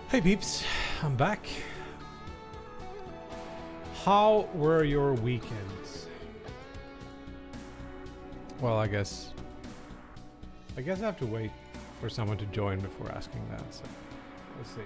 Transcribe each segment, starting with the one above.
Hey peeps, I'm back. How were your weekends? Well, I guess I have to wait for someone to join before asking that, so let's see.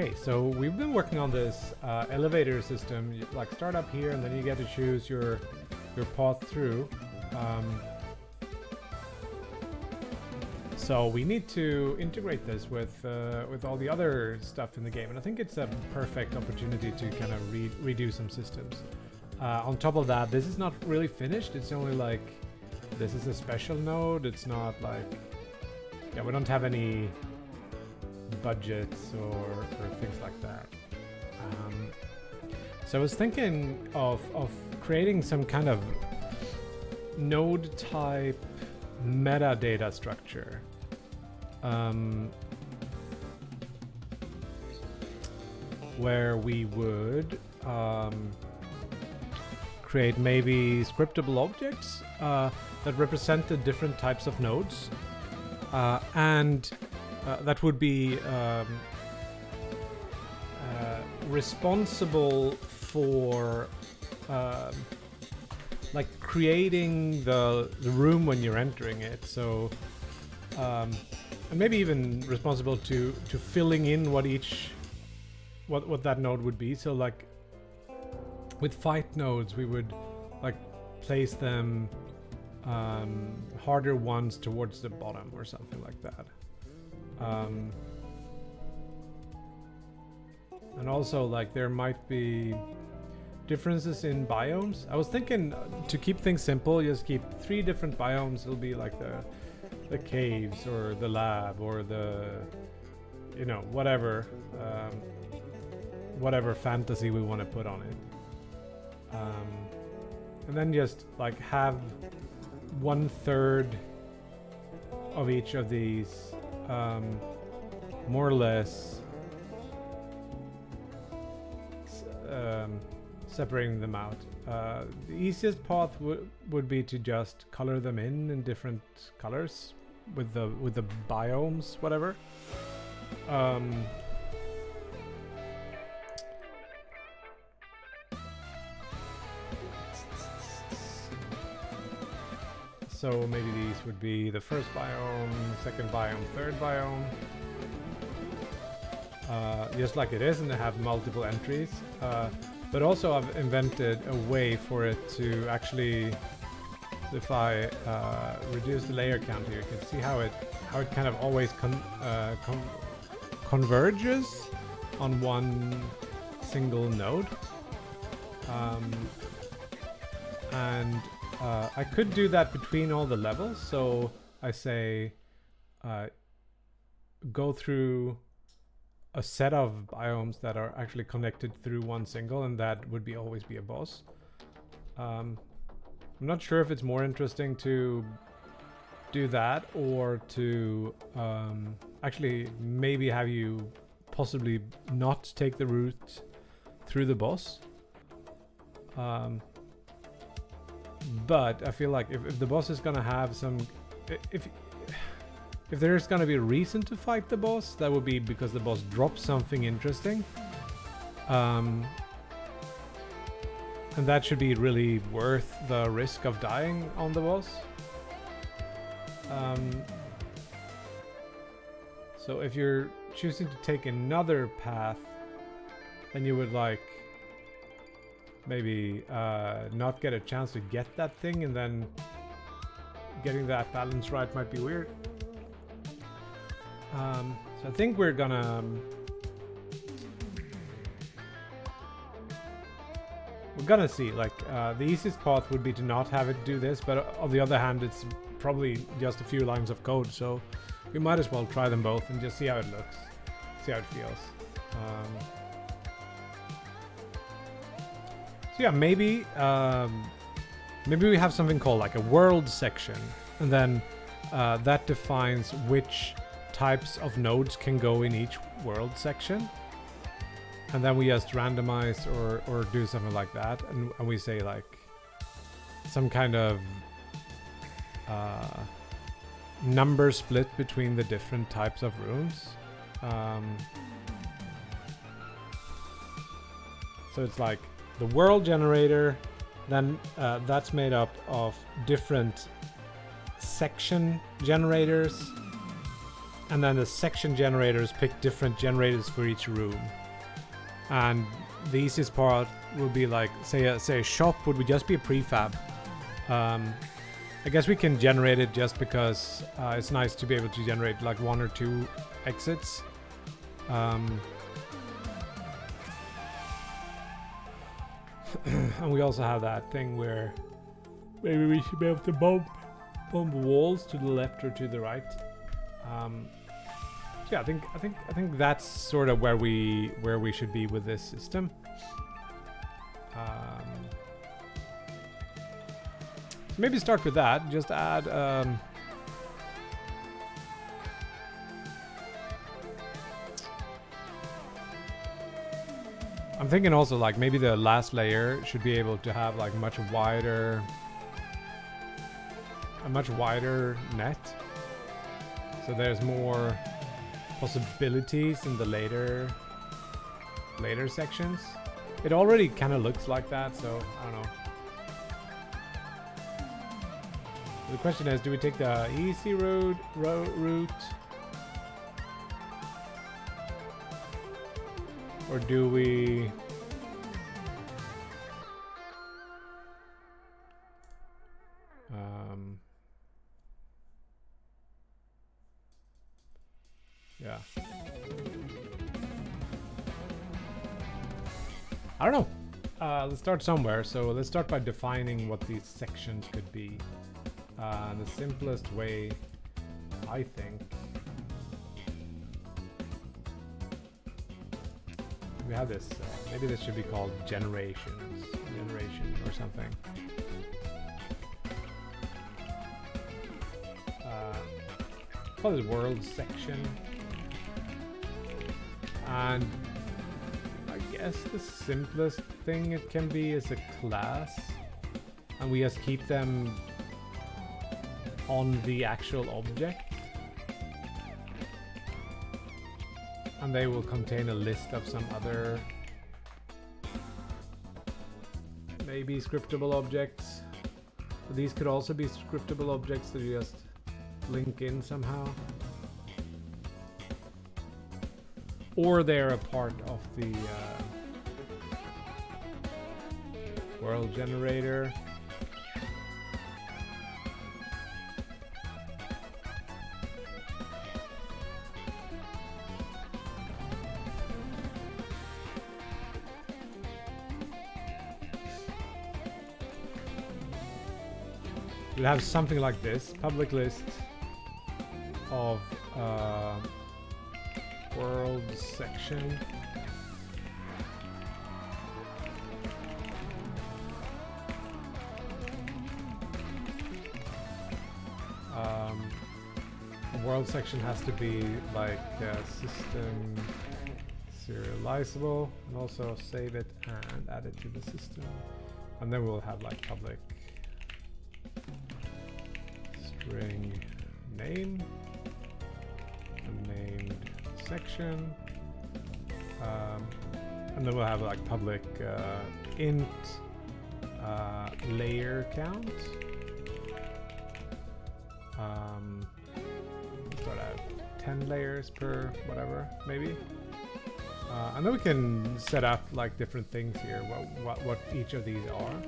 Okay, so we've been working on this elevator system. You, like, start up here, and then you get to choose your path through. So we need to integrate this with all the other stuff in the game, and I think it's a perfect opportunity to kind of redo some systems. On top of that, this is not really finished. It's only like this is a special node. It's not like, yeah, we don't have any budgets or things like that. So I was thinking of creating some kind of node type metadata structure. Where we would create maybe scriptable objects that represented different types of nodes, and that would be responsible for like creating the room when you're entering it. So and maybe even responsible to filling in what that node would be. So like with fight nodes, we would like place them harder ones towards the bottom or something like that. And also, like, there might be differences in biomes. I was thinking to keep things simple, just keep 3 different biomes. It'll be like the caves or the lab or the, you know, whatever fantasy we want to put on it. And then just like have 1/3 of each of these more or less separating them out. The easiest path would be to just color them in different colors with the biomes, whatever. So maybe these would be the first biome, second biome, third biome. Just like it is, and they have multiple entries. But also I've invented a way for it to actually, if I reduce the layer count here, you can see how it kind of always converges on one single node. And I could do that between all the levels. So I say go through a set of biomes that are actually connected through one single, and that would always be a boss. I'm not sure if it's more interesting to do that or to actually maybe have you possibly not take the route through the boss. But I feel like if the boss is gonna have some, if there's gonna be a reason to fight the boss, that would be because the boss drops something interesting. And that should be really worth the risk of dying on the boss. So if you're choosing to take another path, then you would like maybe not get a chance to get that thing, and then getting that balance right might be weird. So I think we're gonna we're gonna see. Like the easiest path would be to not have it do this, but on the other hand, it's probably just a few lines of code, so we might as well try them both and just see how it looks, see how it feels. So yeah, maybe maybe we have something called like a world section, and then that defines which types of nodes can go in each world section. And then we just randomize or do something like that, and we say like some kind of number split between the different types of rooms. So it's like the world generator, then that's made up of different section generators, and then the section generators pick different generators for each room. And the easiest part would be like, say a shop would just be a prefab. I guess we can generate it just because it's nice to be able to generate like 1 or 2 exits. And we also have that thing where maybe we should be able to bump walls to the left or to the right. Yeah, I think that's sort of where we should be with this system. Maybe start with that. Just add. I'm thinking also like maybe the last layer should be able to have like a much wider net. So there's more possibilities in the later sections. It already kind of looks like that, so I don't know. The question is, do we take the easy route, or do we yeah. I don't know. Let's start somewhere. So let's start by defining what these sections could be. The simplest way, I think, we have this. Maybe this should be called generation or something. Call it world section. And I guess the simplest thing it can be is a class, and we just keep them on the actual object, and they will contain a list of some other maybe scriptable objects. But these could also be scriptable objects that you just link in somehow, or they're a part of the world generator. We'll have something like this: public list of world section. A world section has to be like system serializable, and also save it and add it to the system, and then we'll have like public string name, a named section, and then we'll have like public int layer count. Start out 10 layers per whatever, maybe. And then we can set up like different things here, what each of these are.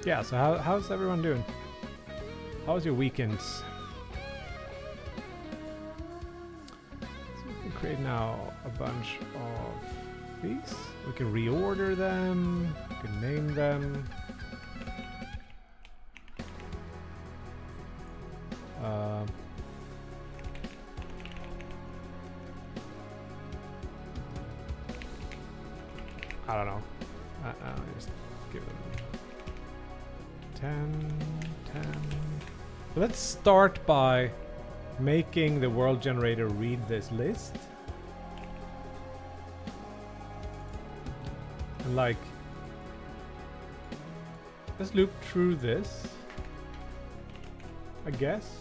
Yeah, so how's everyone doing? How was your weekends? create now a bunch of these. We can reorder them, we can name them. I don't know. Just give them 10, 10. Let's start by making the world generator read this list. And like, let's loop through this, I guess.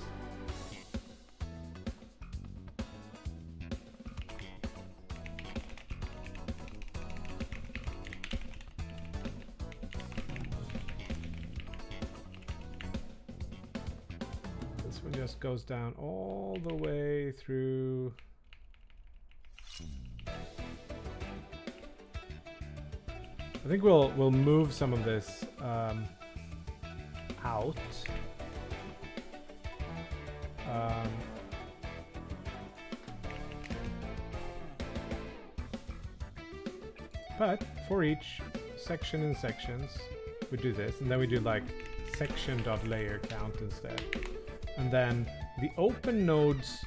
This one just goes down all the way through. I think we'll move some of this out. But for each section in sections, we do this, and then we do like section.layer count instead. And then the open nodes,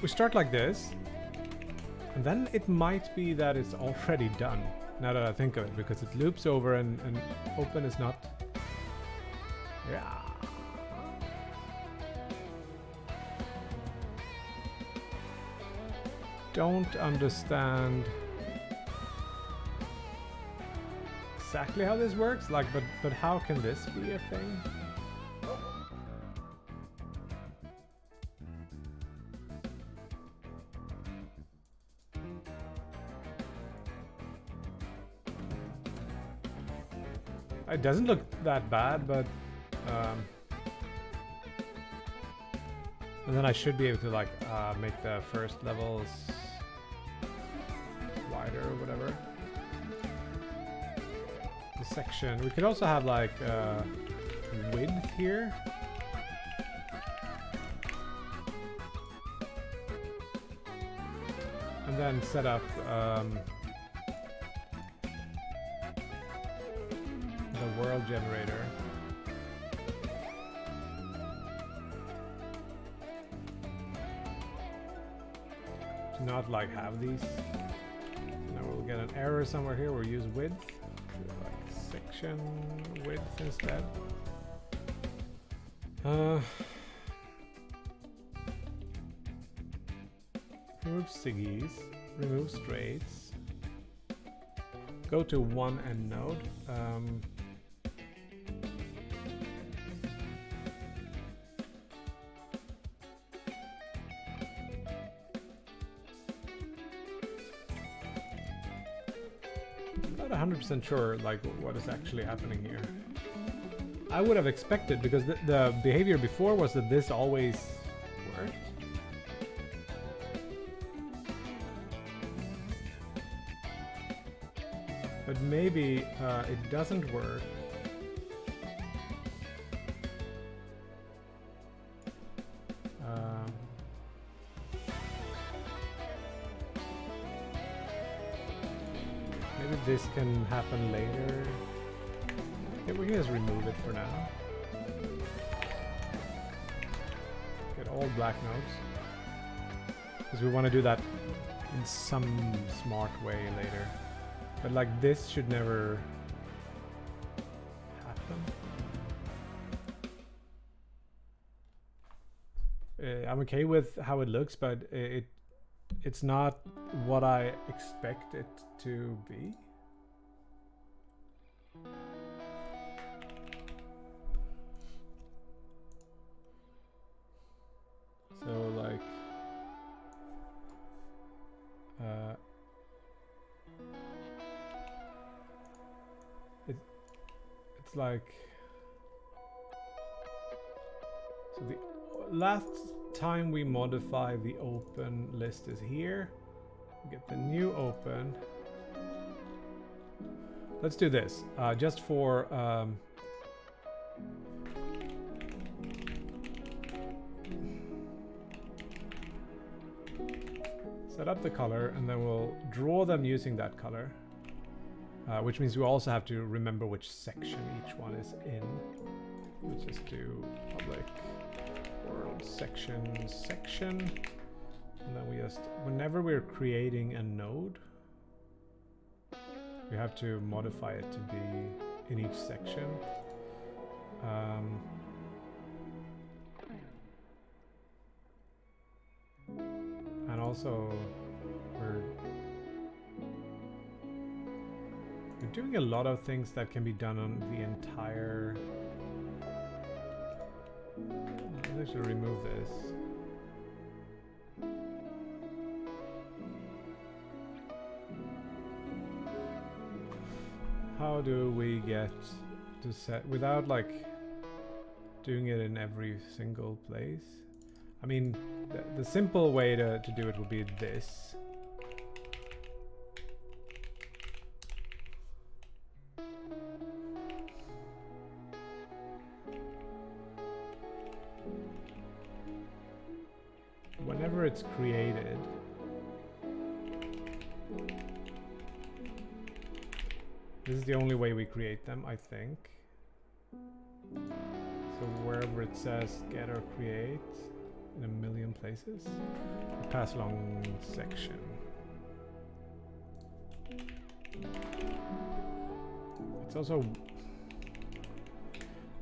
we start like this. And then it might be that it's already done, now that I think of it, because it loops over and open is not. Yeah. Don't understand exactly how this works, like, but how can this be a thing? It doesn't look that bad, but and then I should be able to like make the first levels wider or whatever. The section, we could also have like width here. And then set up the world generator. To not like have these. Now we'll get an error somewhere here. We'll use width. Like section width instead. Remove siggies. Remove straights. Go to one end node. Not 100% sure like what is actually happening here. I would have expected, because the behavior before was that this always worked. But maybe it doesn't work. Maybe this can happen later. Yeah, we can just remove it for now. Get all black nodes. Because we want to do that in some smart way later. But like this should never happen. I'm okay with how it looks, but it's not what I expect it to be. So like it's like, so the last time we modify the open list is here. Get the new open. Let's do this just for set up the color, and then we'll draw them using that color. Which means we also have to remember which section each one is in. We'll just do public world section, and then we just, whenever we're creating a node, we have to modify it to be in each section. And also we're doing a lot of things that can be done on the entire... I should remove this. How do we get to set without like doing it in every single place? I mean, the simple way to do it would be this. Whenever it's created, this is the only way we create them, I think. So wherever it says get or create in a million places, we pass along section. It's also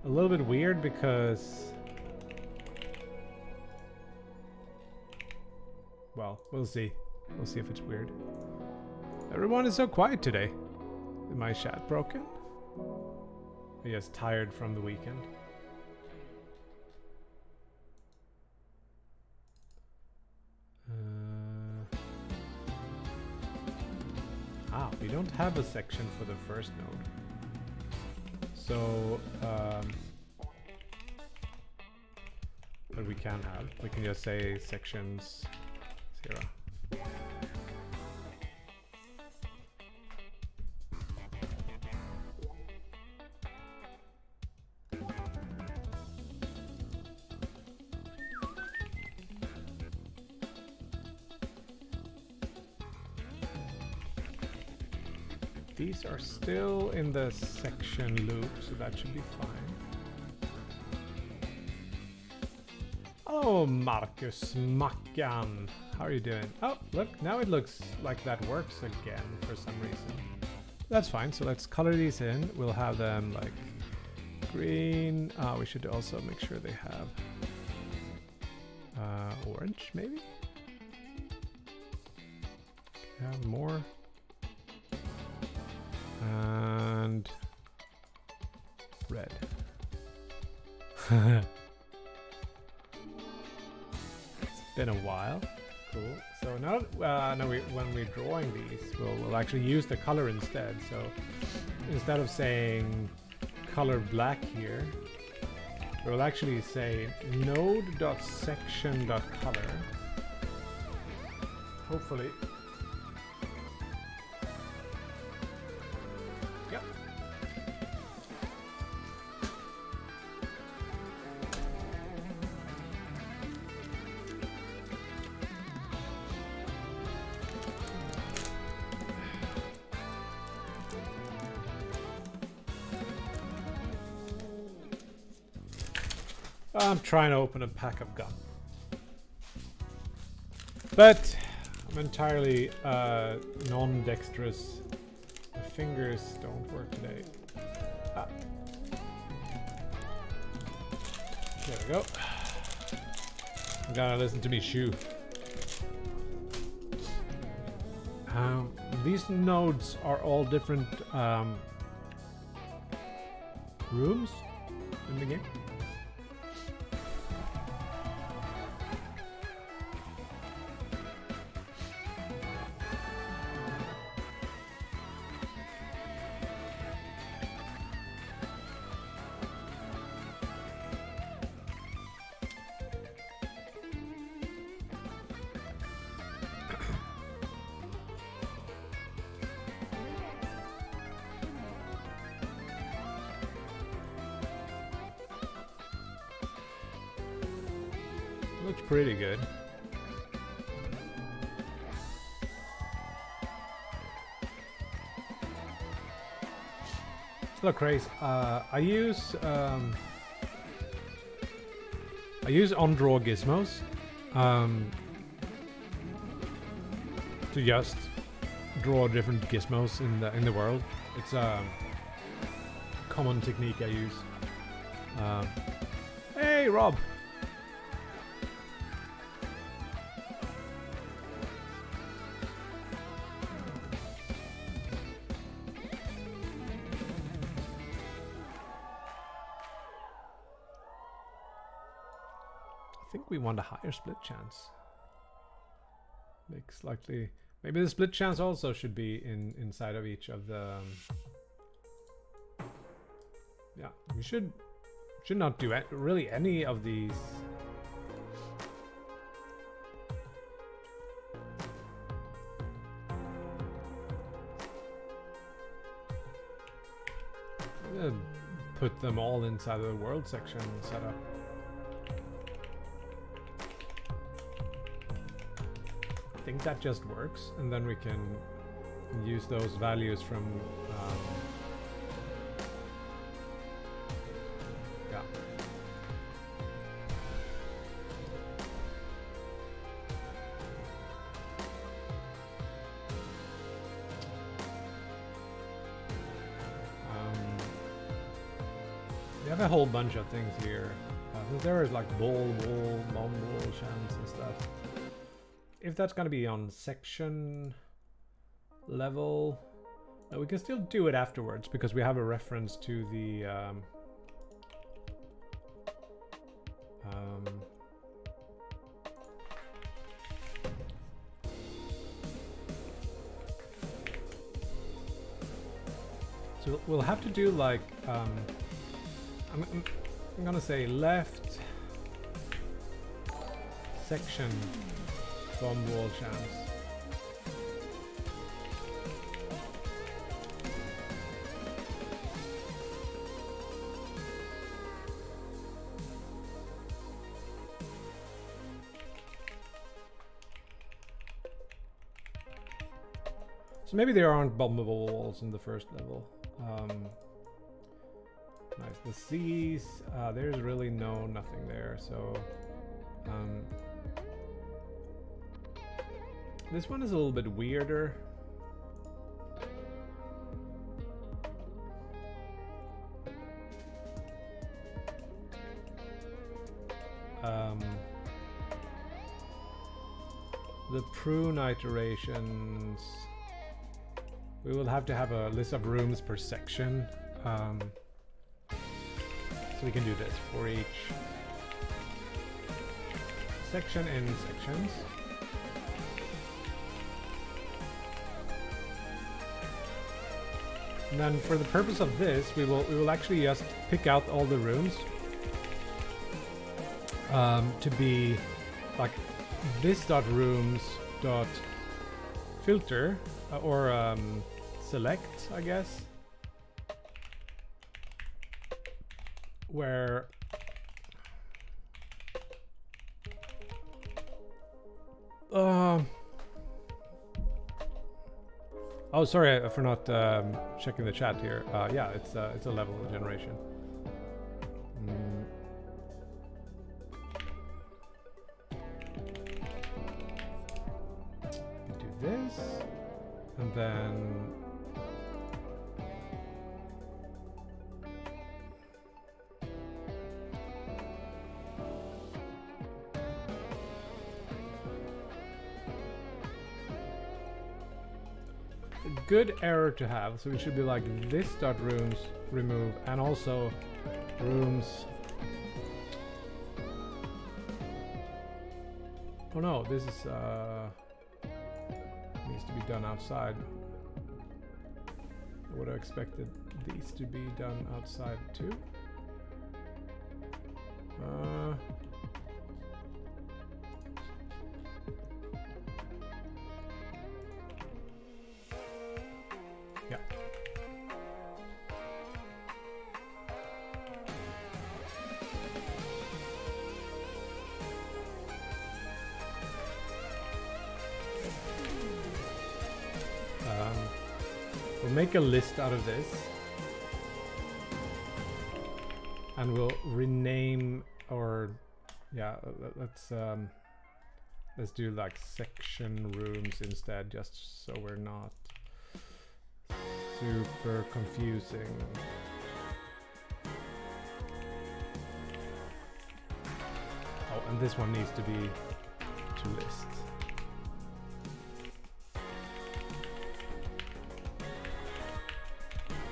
a little bit weird because, well, we'll see. We'll see if it's weird. Everyone is so quiet today. Is my chat broken? Yes, tired from the weekend. We don't have a section for the first node. So, but we can have. We can just say sections 0. These are still in the section loop, so that should be fine. Oh, Marcus Mackan, how are you doing? Oh, look, now it looks like that works again for some reason. That's fine, so let's color these in. We'll have them like green. We should also make sure they have orange, maybe? Have more. And red. It's been a while. Cool. So now, when we're drawing these, we'll actually use the color instead. So instead of saying color black here, we'll actually say node.section.color. Hopefully. I'm trying to open a pack of gum, but I'm entirely non-dexterous. My fingers don't work today. There we go. I'm gonna listen to me chew. These nodes are all different rooms in the game. Looks pretty good. Hello, Craze. I use on-draw gizmos to just draw different gizmos in the world. It's a common technique I use. Hey, Rob. I think we want a higher split chance. Make slightly. Maybe the split chance also should be inside of each of the. Yeah, we should not do really any of these. Put them all inside of the world section setup. I think that just works, and then we can use those values from yeah. We have a whole bunch of things here. There is like ball, wall, long wall, chance and stuff. If that's gonna be on section level, we can still do it afterwards because we have a reference to the so we'll have to do like I'm gonna say left section bomb wall chance. So maybe there aren't bombable walls in the first level. Nice. The seas, there's really nothing there. So this one is a little bit weirder. The prune iterations, we will have to have a list of rooms per section. So we can do this for each section in sections. And then for the purpose of this, we will actually just pick out all the rooms to be like this dot rooms dot filter or select, I guess, where oh, sorry for not checking the chat here. Yeah, it's a level generation. Do this, and then good error to have, so we should be like this dot rooms remove, and also rooms. Oh no, this is needs to be done outside. I would have expected these to be done outside too. Yeah. We'll make a list out of this. and we'll rename, or yeah, let's do like section rooms instead, just so we're not super confusing. Oh, and this one needs to be to list.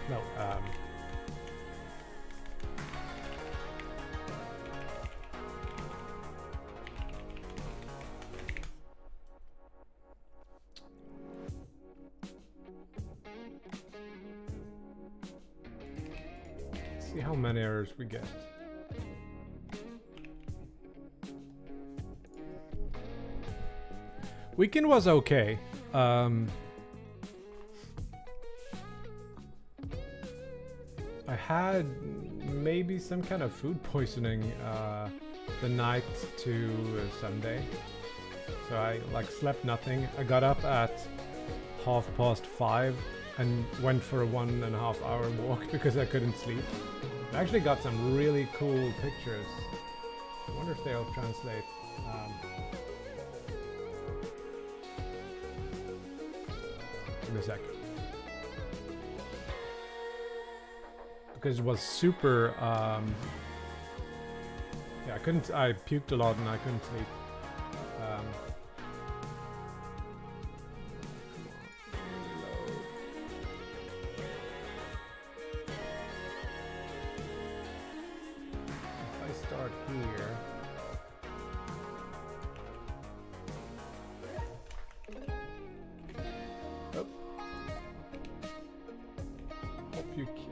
No, see how many errors we get. Weekend was okay. I had maybe some kind of food poisoning the night to Sunday. So I like slept nothing. I got up at 5:30 and went for a 1.5 hour walk because I couldn't sleep. I actually got some really cool pictures. I wonder if they'll translate. Give me a sec. Because it was super, yeah, I puked a lot and I couldn't sleep. If I start here. Oh.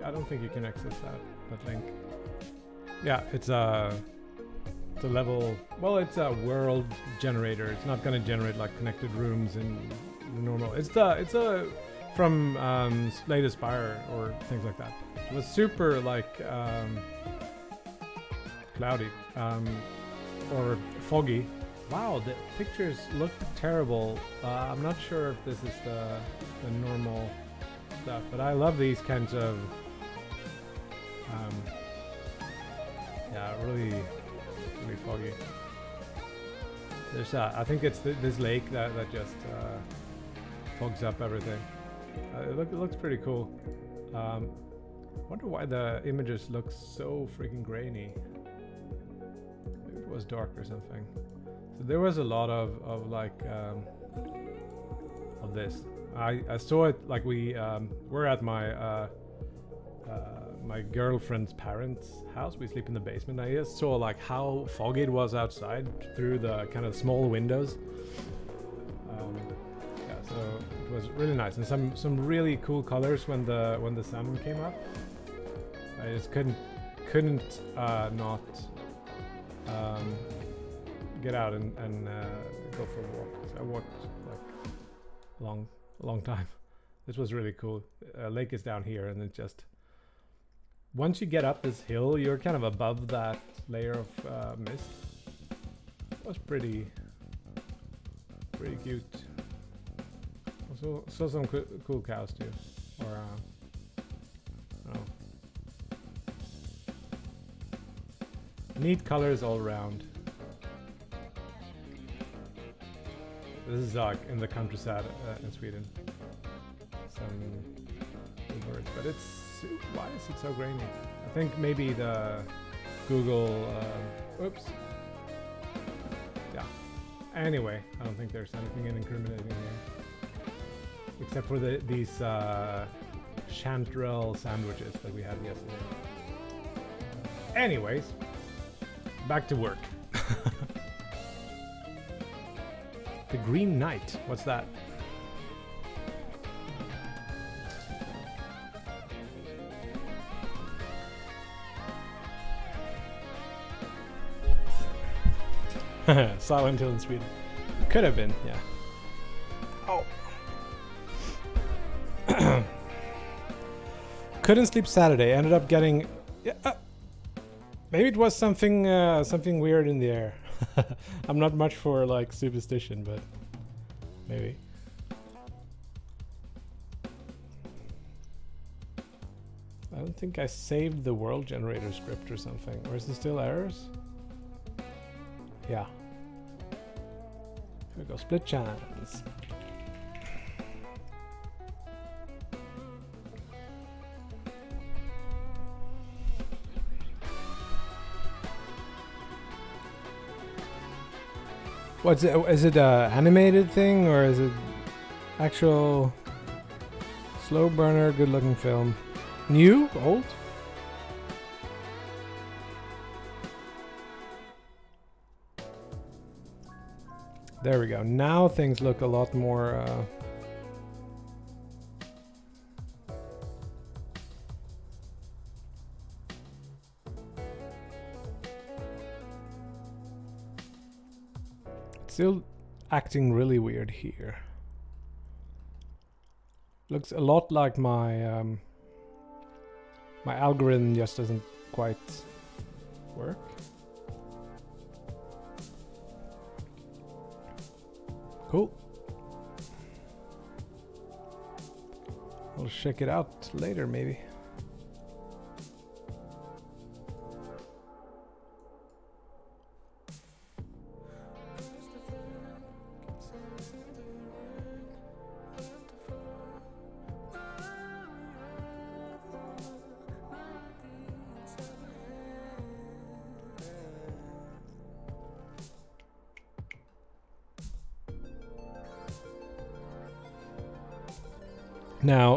I don't think you can access that link. Yeah, it's a level. Well, it's a world generator. It's not going to generate like connected rooms in normal. It's from Slay the Spire or things like that. It was super like cloudy or foggy. Wow, the pictures look terrible. I'm not sure if this is the normal stuff, but I love these kinds of yeah, really foggy. There's I think it's this lake that just fogs up everything. It looks pretty cool. Wonder why the images look so freaking grainy. Maybe it was dark or something. So there was a lot of like of this. I saw it like we were at my my girlfriend's parents' house. We sleep in the basement. I just saw like how foggy it was outside through the kind of small windows. Yeah, so it was really nice and some really cool colors when the sun came up. I just couldn't not get out and go for a walk. So I walked like a long time. This was really cool. Lake is down here, and it just once you get up this hill, you're kind of above that layer of mist. It was pretty cute. Also saw some cool cows too, or oh, neat colors all around. This is like in the countryside in Sweden. Some birds, but it's why is it so grainy? I think maybe the Google. Oops. Yeah. Anyway, I don't think there's anything incriminating here, except for these chanterelle sandwiches that we had yesterday. Anyways, back to work. The Green Knight. What's that? Silent Hill in Sweden. Could have been, yeah. Oh. Couldn't sleep Saturday. Ended up getting. Yeah, maybe it was something weird in the air. I'm not much for like superstition, but maybe. I don't think I saved the world generator script or something. Or is it still errors? Yeah. Here we go, split chance. What's it? Is it a animated thing or is it actual slow burner, good looking film? New? Old? There we go. Now things look a lot more still acting really weird here. Looks a lot like my my algorithm just doesn't quite work. Cool. We'll check it out later maybe.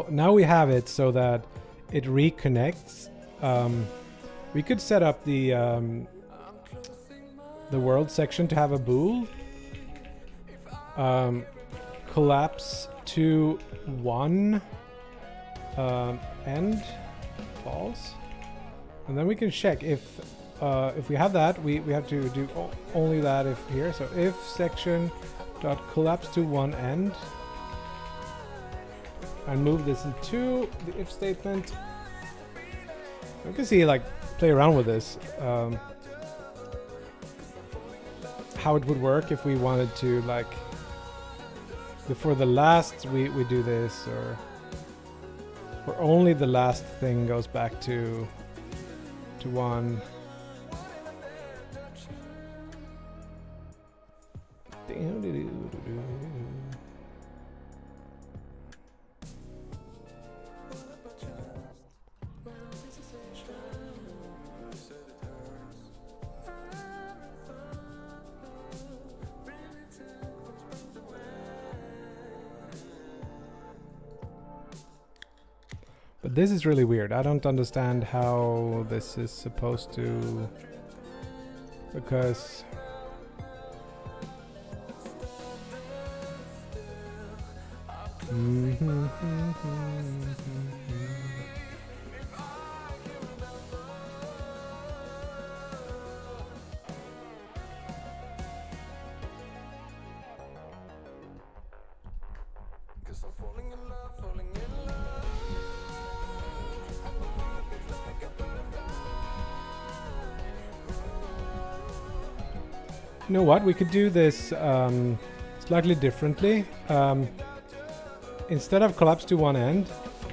Now we have it so that it reconnects. We could set up the world section to have a bool. Collapse to one end false, and then we can check if we have that. We have to do only that if here. So if section dot collapse to one end. And move this into the if statement. We can see, like, play around with this. How it would work if we wanted to, like, before the last we do this, or only the last thing goes back to one. But this is really weird. I don't understand how this is supposed to, because you know what? We could do this slightly differently. Instead of collapse to one end,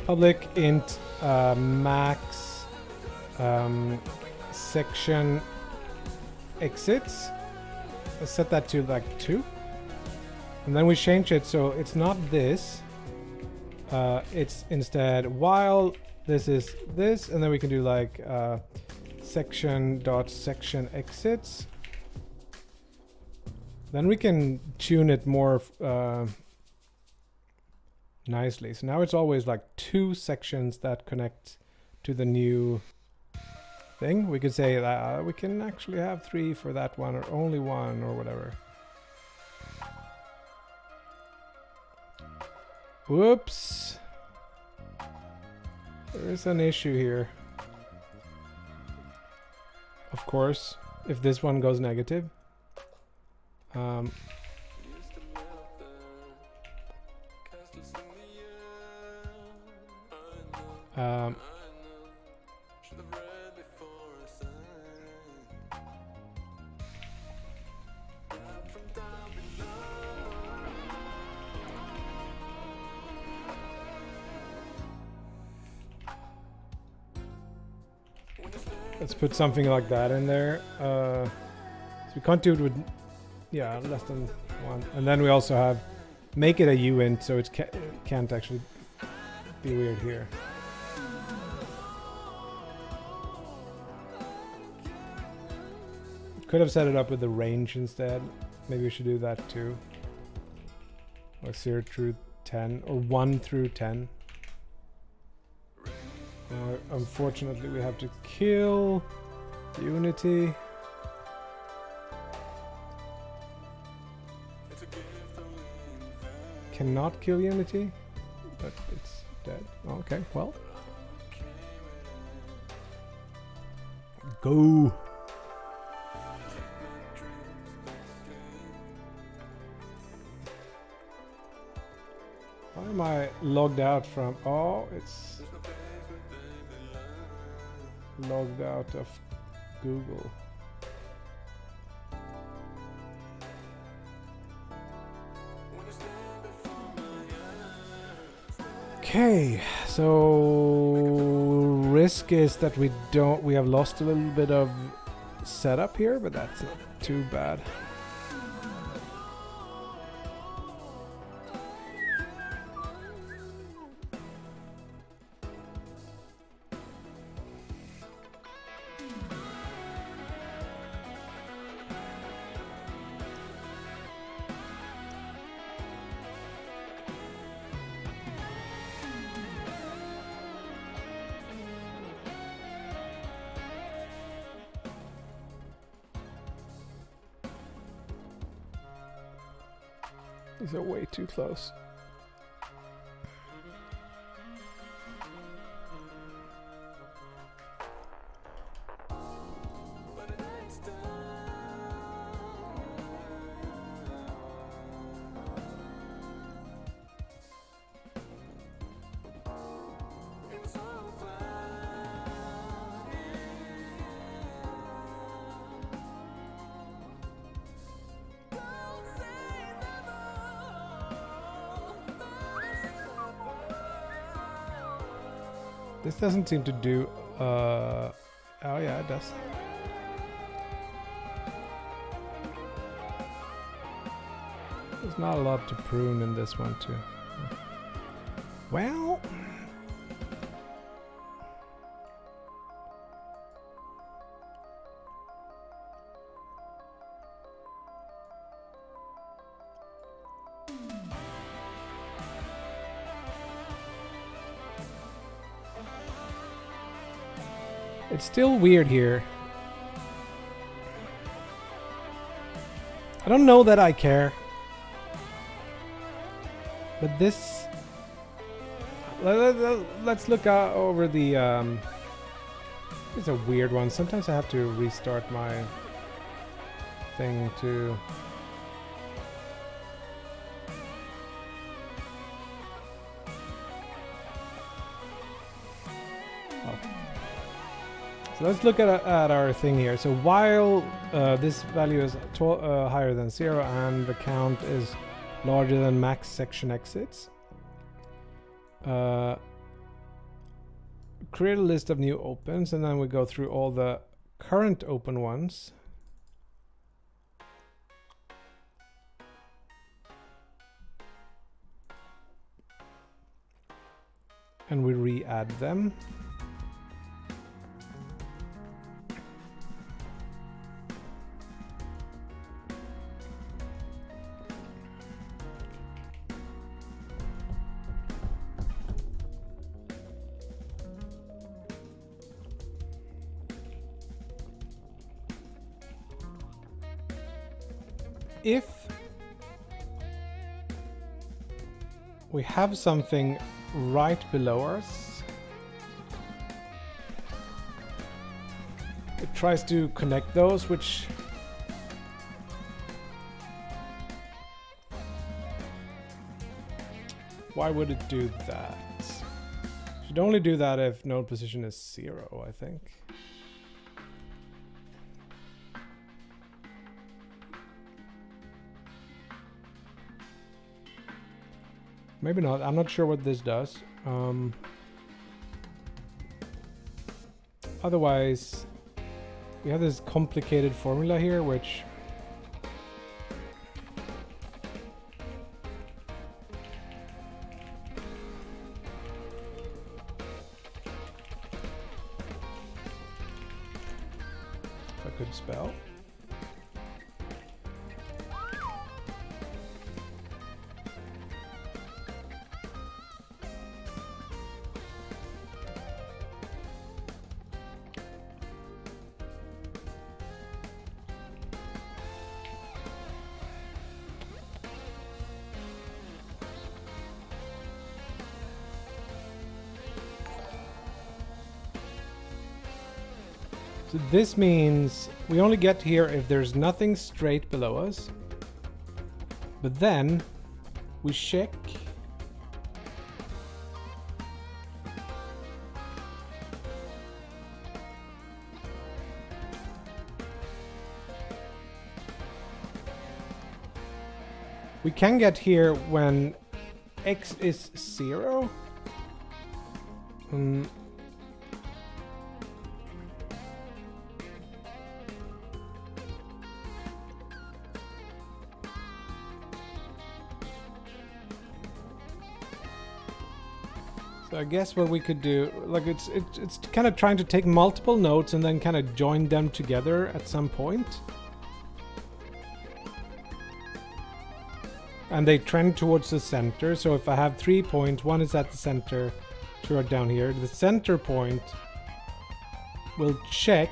public int max section exits. Let's set that to like 2. And then we change it so it's not this. It's instead while this is this, and then we can do like section dot section exits. Then we can tune it more nicely. So now it's always like 2 sections that connect to the new thing. We could say that we can actually have 3 for that one, or only 1, or whatever. Whoops. There is an issue here. Of course, if this one goes negative. Let's put something like that in there. So we can't do it with, yeah, less than 1. And then we also have make it a uint, so it can't actually be weird here. Could have set it up with the range instead. Maybe we should do that too. Or 0 through 10, or 1 through 10. Unfortunately, we have to kill Unity. Cannot kill Unity, but it's dead. Okay, well. Go! Why am I logged out from... Oh, it's... logged out of Google. Okay, so risk is that we have lost a little bit of setup here, but that's not too bad. These are way too close. This doesn't seem to do... oh yeah, it does. There's not a lot to prune in this one too. Well... it's still weird here. I don't know that I care. But this... let's look over the... it's a weird one. Sometimes I have to restart my thing to... So let's look at our thing here. So while this value is higher than 0 and the count is larger than max section exits, create a list of new opens, and then we go through all the current open ones. And we re-add them. If we have something right below us, it tries to connect those, which why would it do that? Should only do that if node position is 0, I think. Maybe not. I'm not sure what this does. Otherwise, we have this complicated formula here, which if I could spell. So this means we only get here if there's nothing straight below us. But then we check. We can get here when x is 0. So I guess what we could do, like it's kind of trying to take multiple nodes and then kind of join them together at some point. And they trend towards the center. So if I have 3 points, one is at the center, two are down here. The center point will check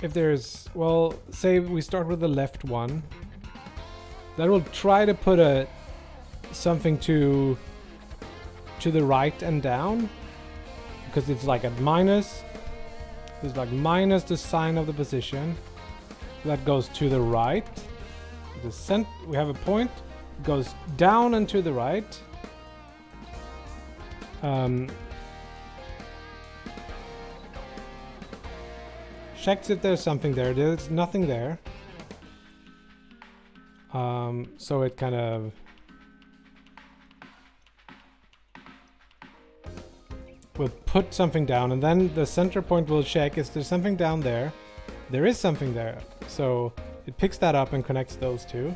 if there's, well, say we start with the left one. That will try to put a something to the right and down, because it's like at minus. It's like minus the sign of the position. That goes to the right. We have a point. It goes down and to the right. Checks if there's something there. There's nothing there. So it kind of will put something down, and then the center point will check, is there something down there? There is something there. So it picks that up and connects those two.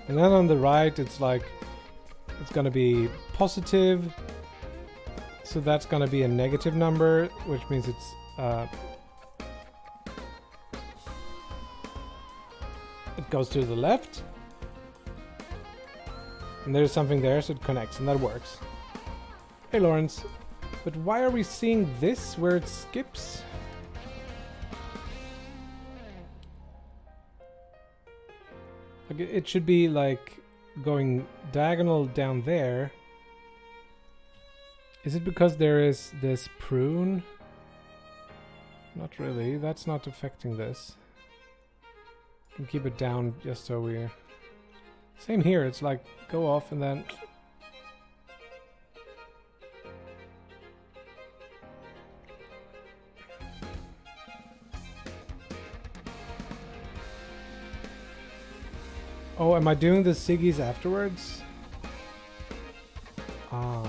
And then on the right, it's like, it's gonna be positive. So that's gonna be a negative number, which means it's it goes to the left. And there's something there, so it connects, and that works. Hey Lawrence, but why are we seeing this where it skips? Like it should be like going diagonal down there. Is it because there is this prune? Not really, that's not affecting this. Can keep it down just so we're... Same here, it's like go off and then... Oh, am I doing the Siggies afterwards? Ah.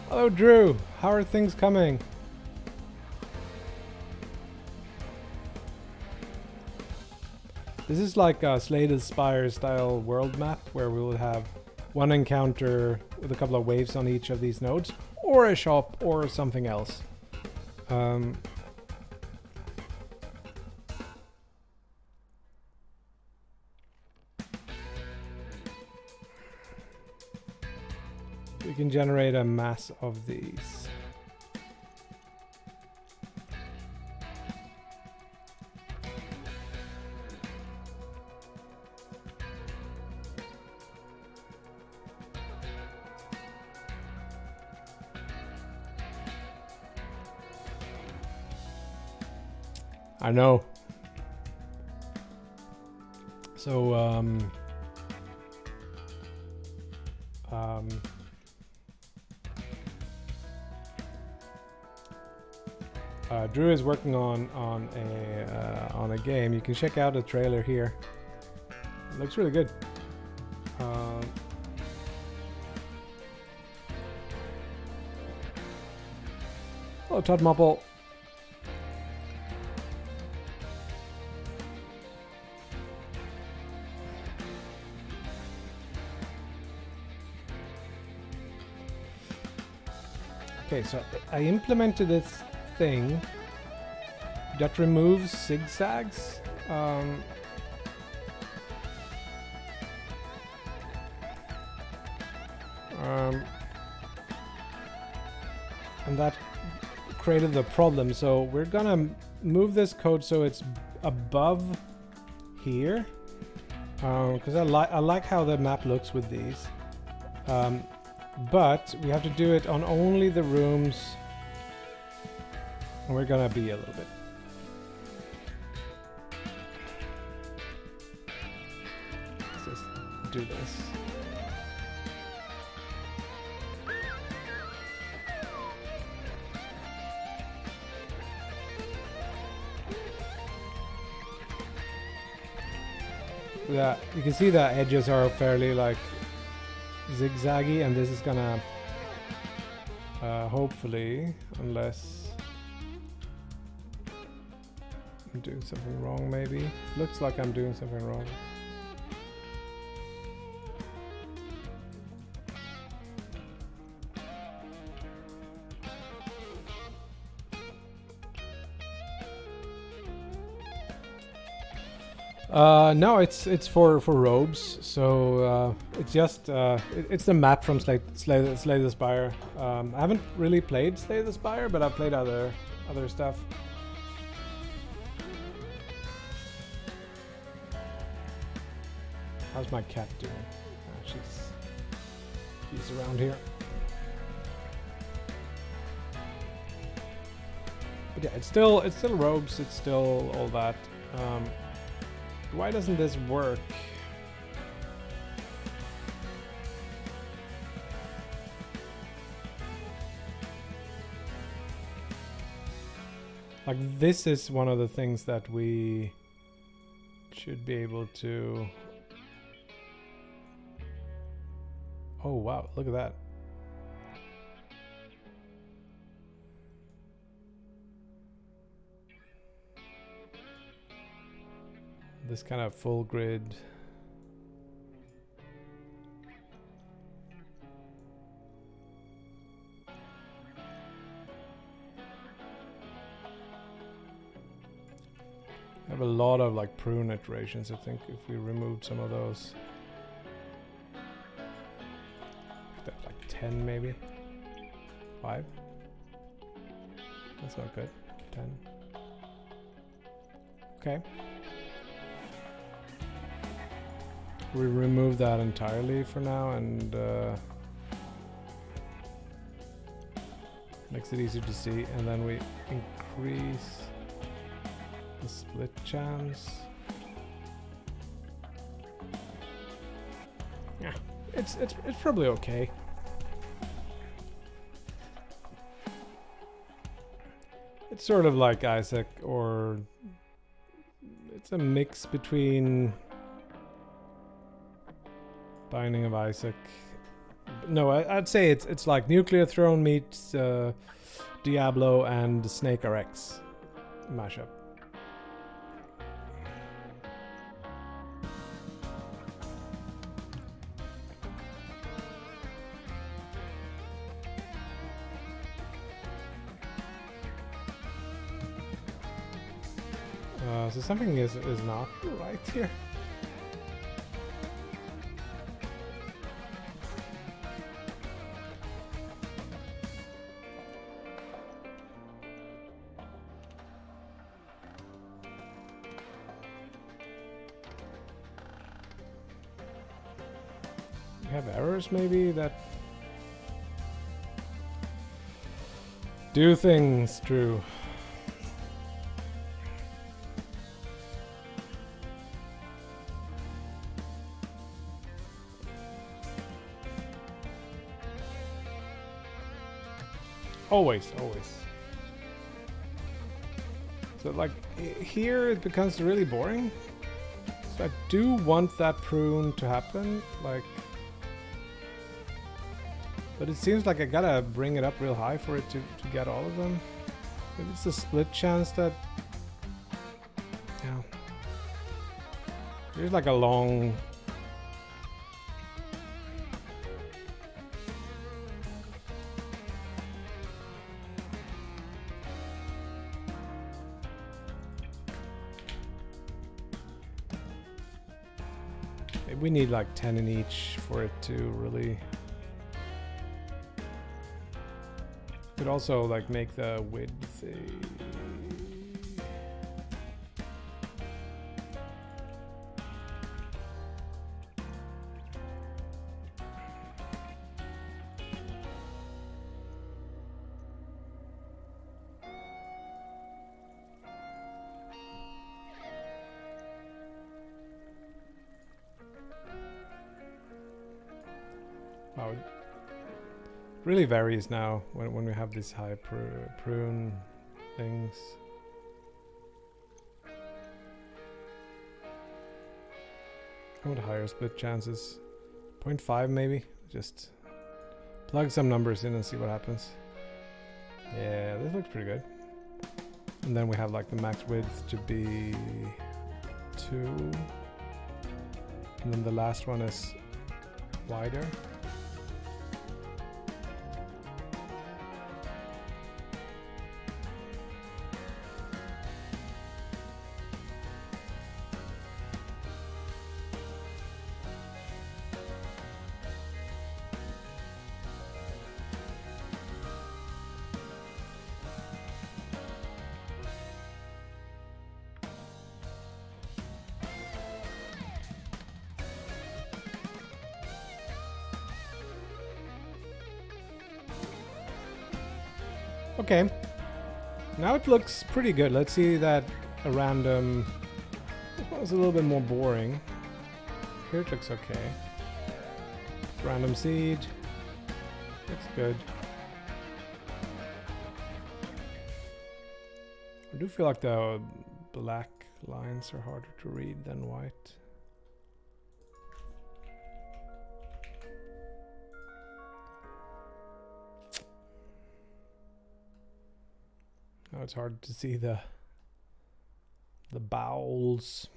Hello, Drew. How are things coming? This is like a Slay the Spire style world map where we will have one encounter with a couple of waves on each of these nodes, or a shop, or something else. We can generate a mass of these. I know. So, Drew is working on a game. You can check out the trailer here. It looks really good. Hello, Todd Mopple. Okay, so I implemented this thing that removes zigzags. And that created the problem. So we're gonna move this code so it's above here, because I like how the map looks with these. But we have to do it on only the rooms. And we're gonna be a little bit. Let's just do this. Yeah, you can see the edges are fairly like zigzaggy, and this is gonna hopefully, unless I'm doing something wrong, maybe. Looks like I'm doing something wrong. No, it's for robes. So it's just it's the map from Slay the Spire. I haven't really played Slay the Spire, but I've played other stuff. How's my cat doing? She's around here. But yeah, it's still robes. It's still all that. Why doesn't this work? Like, this is one of the things that we should be able to... Oh wow, look at that. This kind of full grid. I have a lot of like prune iterations, I think, if we removed some of those. Like 10 maybe? 5? That's not good. 10. Okay. We remove that entirely for now, and makes it easier to see, and then we increase the split chance. Yeah, it's probably okay. It's sort of like Isaac, or it's a mix between Binding of Isaac. No, I'd say it's like Nuclear Throne meets Diablo and Snake RX mashup. So something is not right here. Have errors maybe that do things, Drew. Always. So like here it becomes really boring. So I do want that prune to happen, like, but it seems like I gotta bring it up real high for it to get all of them. Maybe it's a split chance that, yeah. There's like a long. We need like 10 in each for it to really. Could also like make the width a. Wow, it really varies now when we have these high prune things. I want higher split chances. 0.5 maybe. Just plug some numbers in and see what happens. Yeah, this looks pretty good. And then we have like the max width to be 2. And then the last one is wider. Okay, now it looks pretty good. Let's see that a random. This one was a little bit more boring. Here it looks okay. Random seed. Looks good. I do feel like the black lines are harder to read than white. Now it's hard to see the bowels.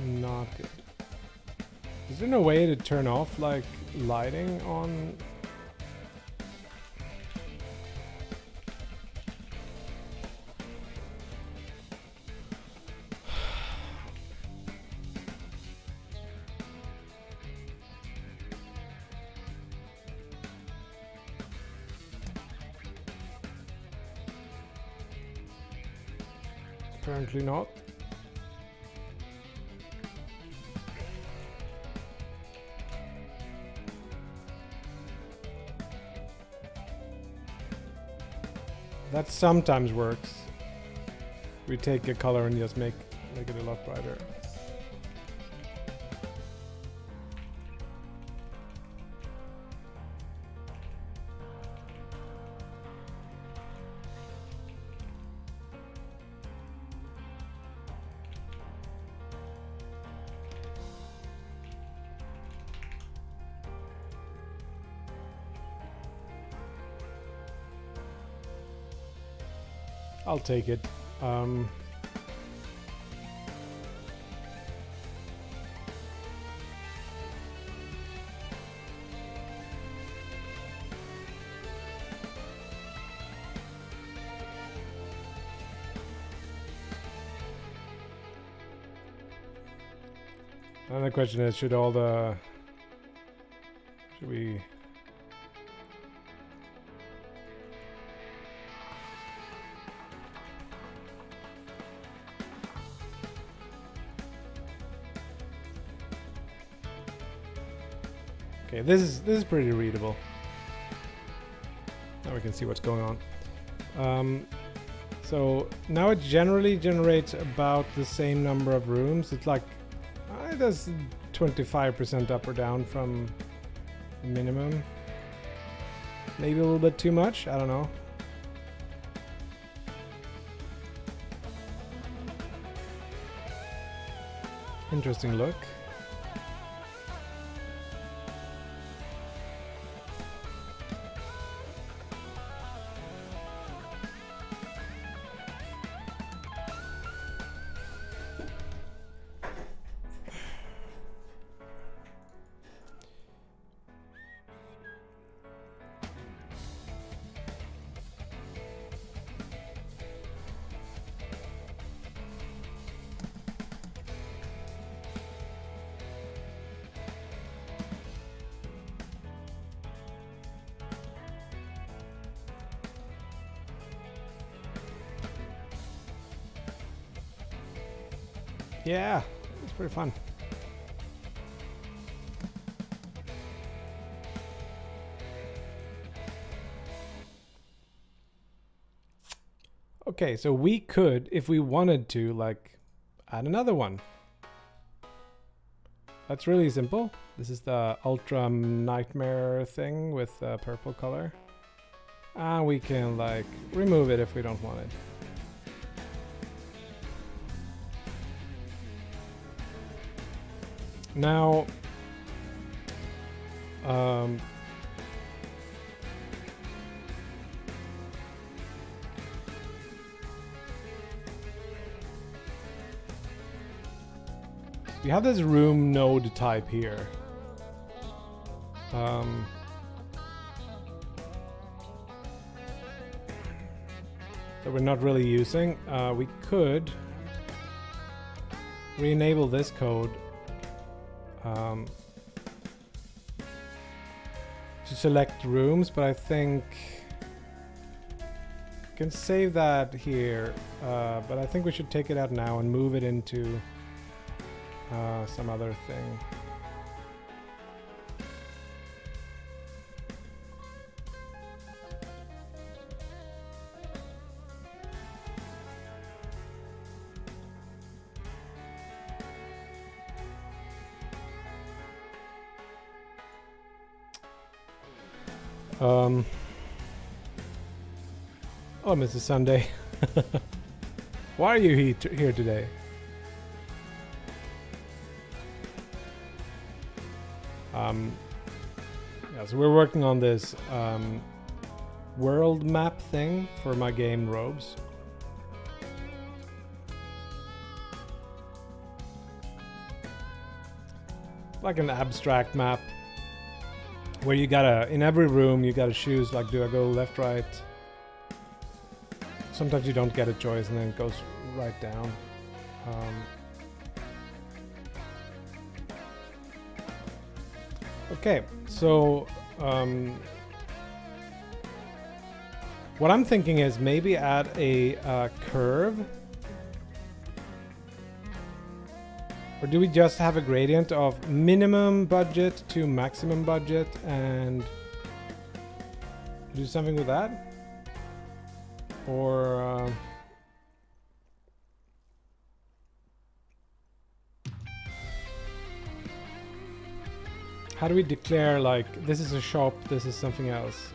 Not good. Is there no way to turn off like lighting on? Apparently not. That sometimes works. We take a color and just make it a lot brighter. I'll take it. Another question is, should we... Okay, this is pretty readable. Now we can see what's going on. So now it generally generates about the same number of rooms. It's like it does 25% up or down from the minimum. Maybe a little bit too much. I don't know. Interesting look. Yeah, it's pretty fun. Okay, so we could, if we wanted to, like, add another one. That's really simple. This is the Ultra Nightmare thing with the purple color. And we can, like, remove it if we don't want it. Now, we have this room node type here. That we're not really using. We could re-enable this code to select rooms, but I think we can save that here, but I think we should take it out now and move it into some other thing. Oh, Mrs. Sunday. Why are you here today? Yeah, so we're working on this world map thing for my game Robes. Like an abstract map where you gotta, in every room, you gotta choose, like, do I go left, right? Sometimes you don't get a choice and then it goes right down. Okay, so what I'm thinking is maybe add a curve. Or do we just have a gradient of minimum budget to maximum budget and do something with that? Or how do we declare, like, this is a shop, this is something else?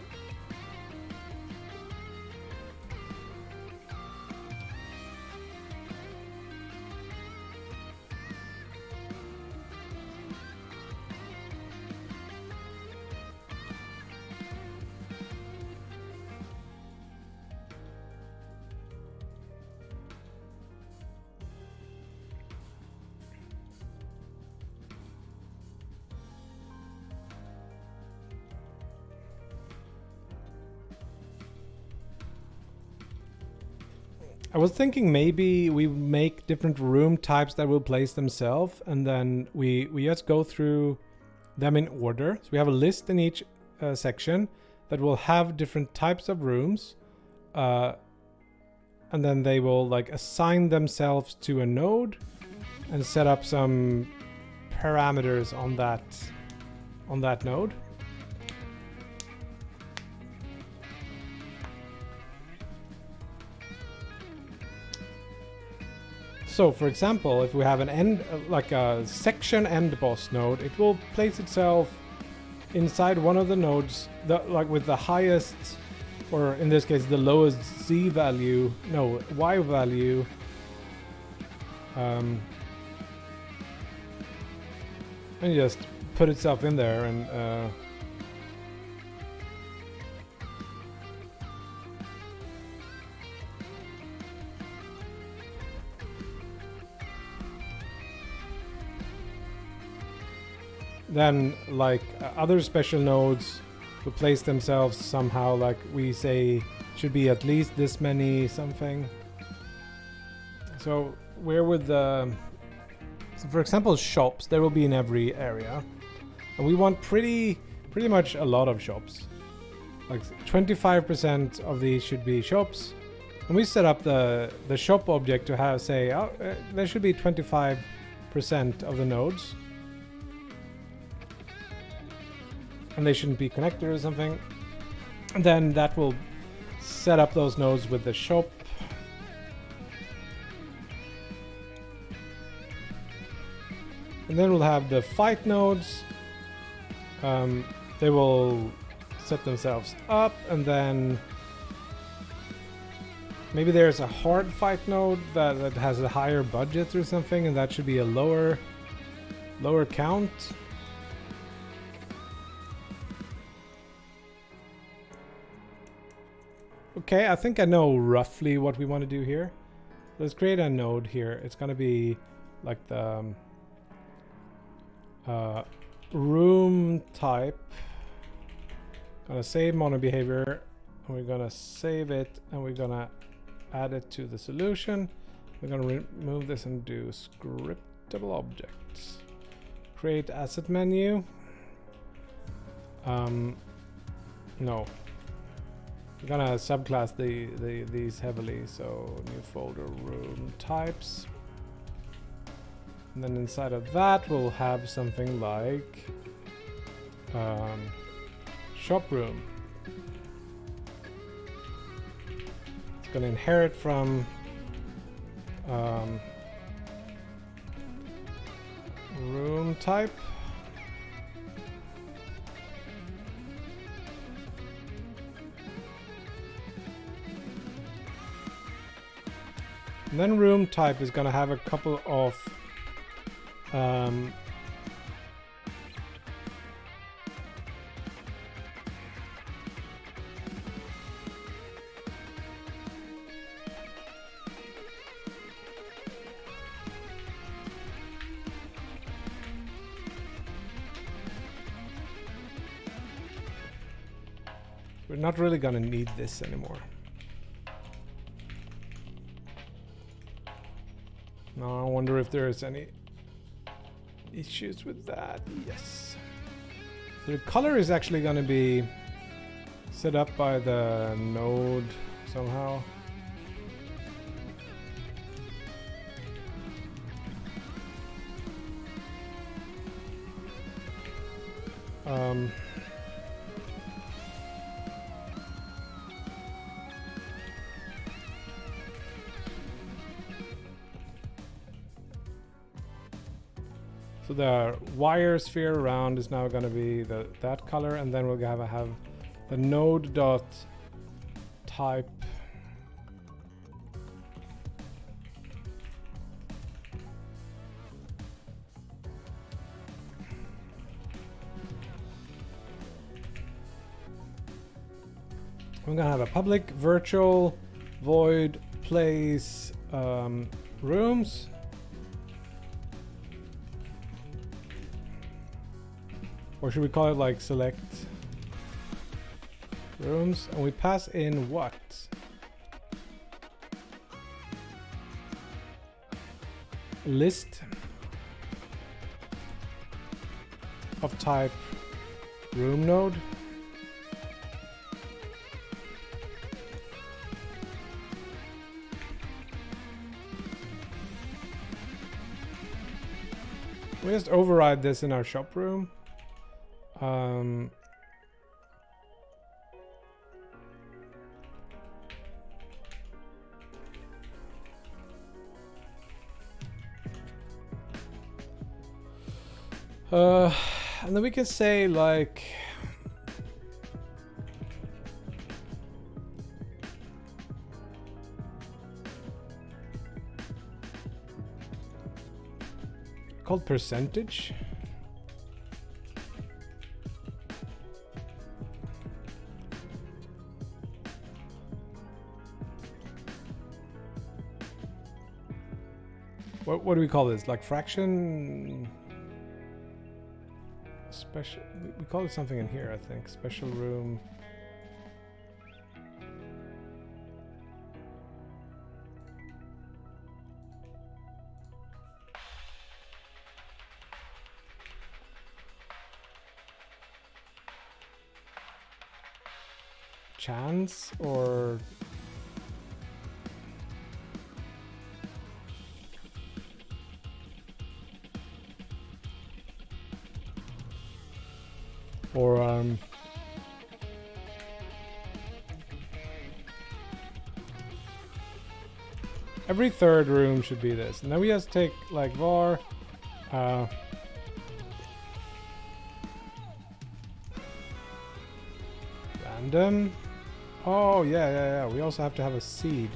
I was thinking maybe we make different room types that will place themselves, and then we just go through them in order. So we have a list in each section that will have different types of rooms, and then they will like assign themselves to a node and set up some parameters on that node. So for example, if we have an end, like a section end boss node, it will place itself inside one of the nodes, like with the highest, or in this case, the lowest Z value, no, Y value. And just put itself in there and then like other special nodes will place themselves somehow, like we say should be at least this many something. So where would the, so for example, shops, there will be in every area, and we want pretty much a lot of shops. Like 25% of these should be shops, and we set up the shop object to have say there should be 25% of the nodes. And they shouldn't be connected or something. And then that will set up those nodes with the shop. And then we'll have the fight nodes. They will set themselves up, and then maybe there's a hard fight node that has a higher budget or something, and that should be a lower count. Okay, I think I know roughly what we want to do here. Let's create a node here. It's going to be like the room type. Gonna save mono behavior, and we're gonna save it, and we're gonna add it to the solution. We're gonna remove this and do scriptable objects. Create asset menu. No. We're gonna subclass these heavily, so new folder room types. And then inside of that we'll have something like shop room. It's gonna inherit from room type. And then room type is gonna have a couple of we're not really gonna need this anymore. Now I wonder if there's any issues with that. Yes. So the color is actually going to be set up by the node somehow. So the wire sphere around is now going to be that color, and then we're going to have the node dot type. We're going to have a public virtual void place rooms. Or should we call it like select rooms? And we pass in what? list of type room node. We just override this in our shop room. And then we can say like called percentage. What do we call this? Like fraction? Special. We call it something in here, I think. Special room. Chance or every third room should be this. And then we just take like var random. Oh yeah. We also have to have a seed.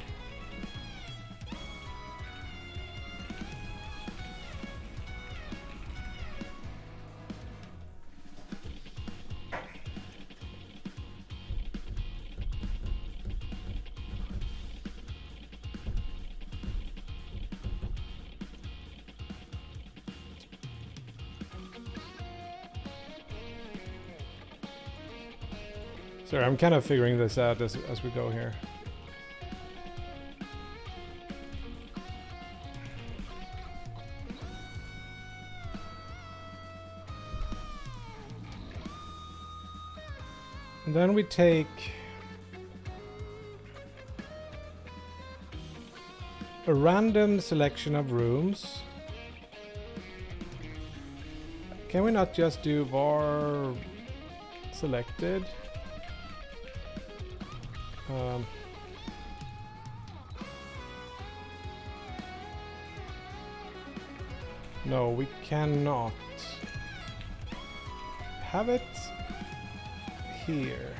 Sorry, I'm kind of figuring this out as we go here. And then we take a random selection of rooms. Can we not just do var selected? No, we cannot have it here.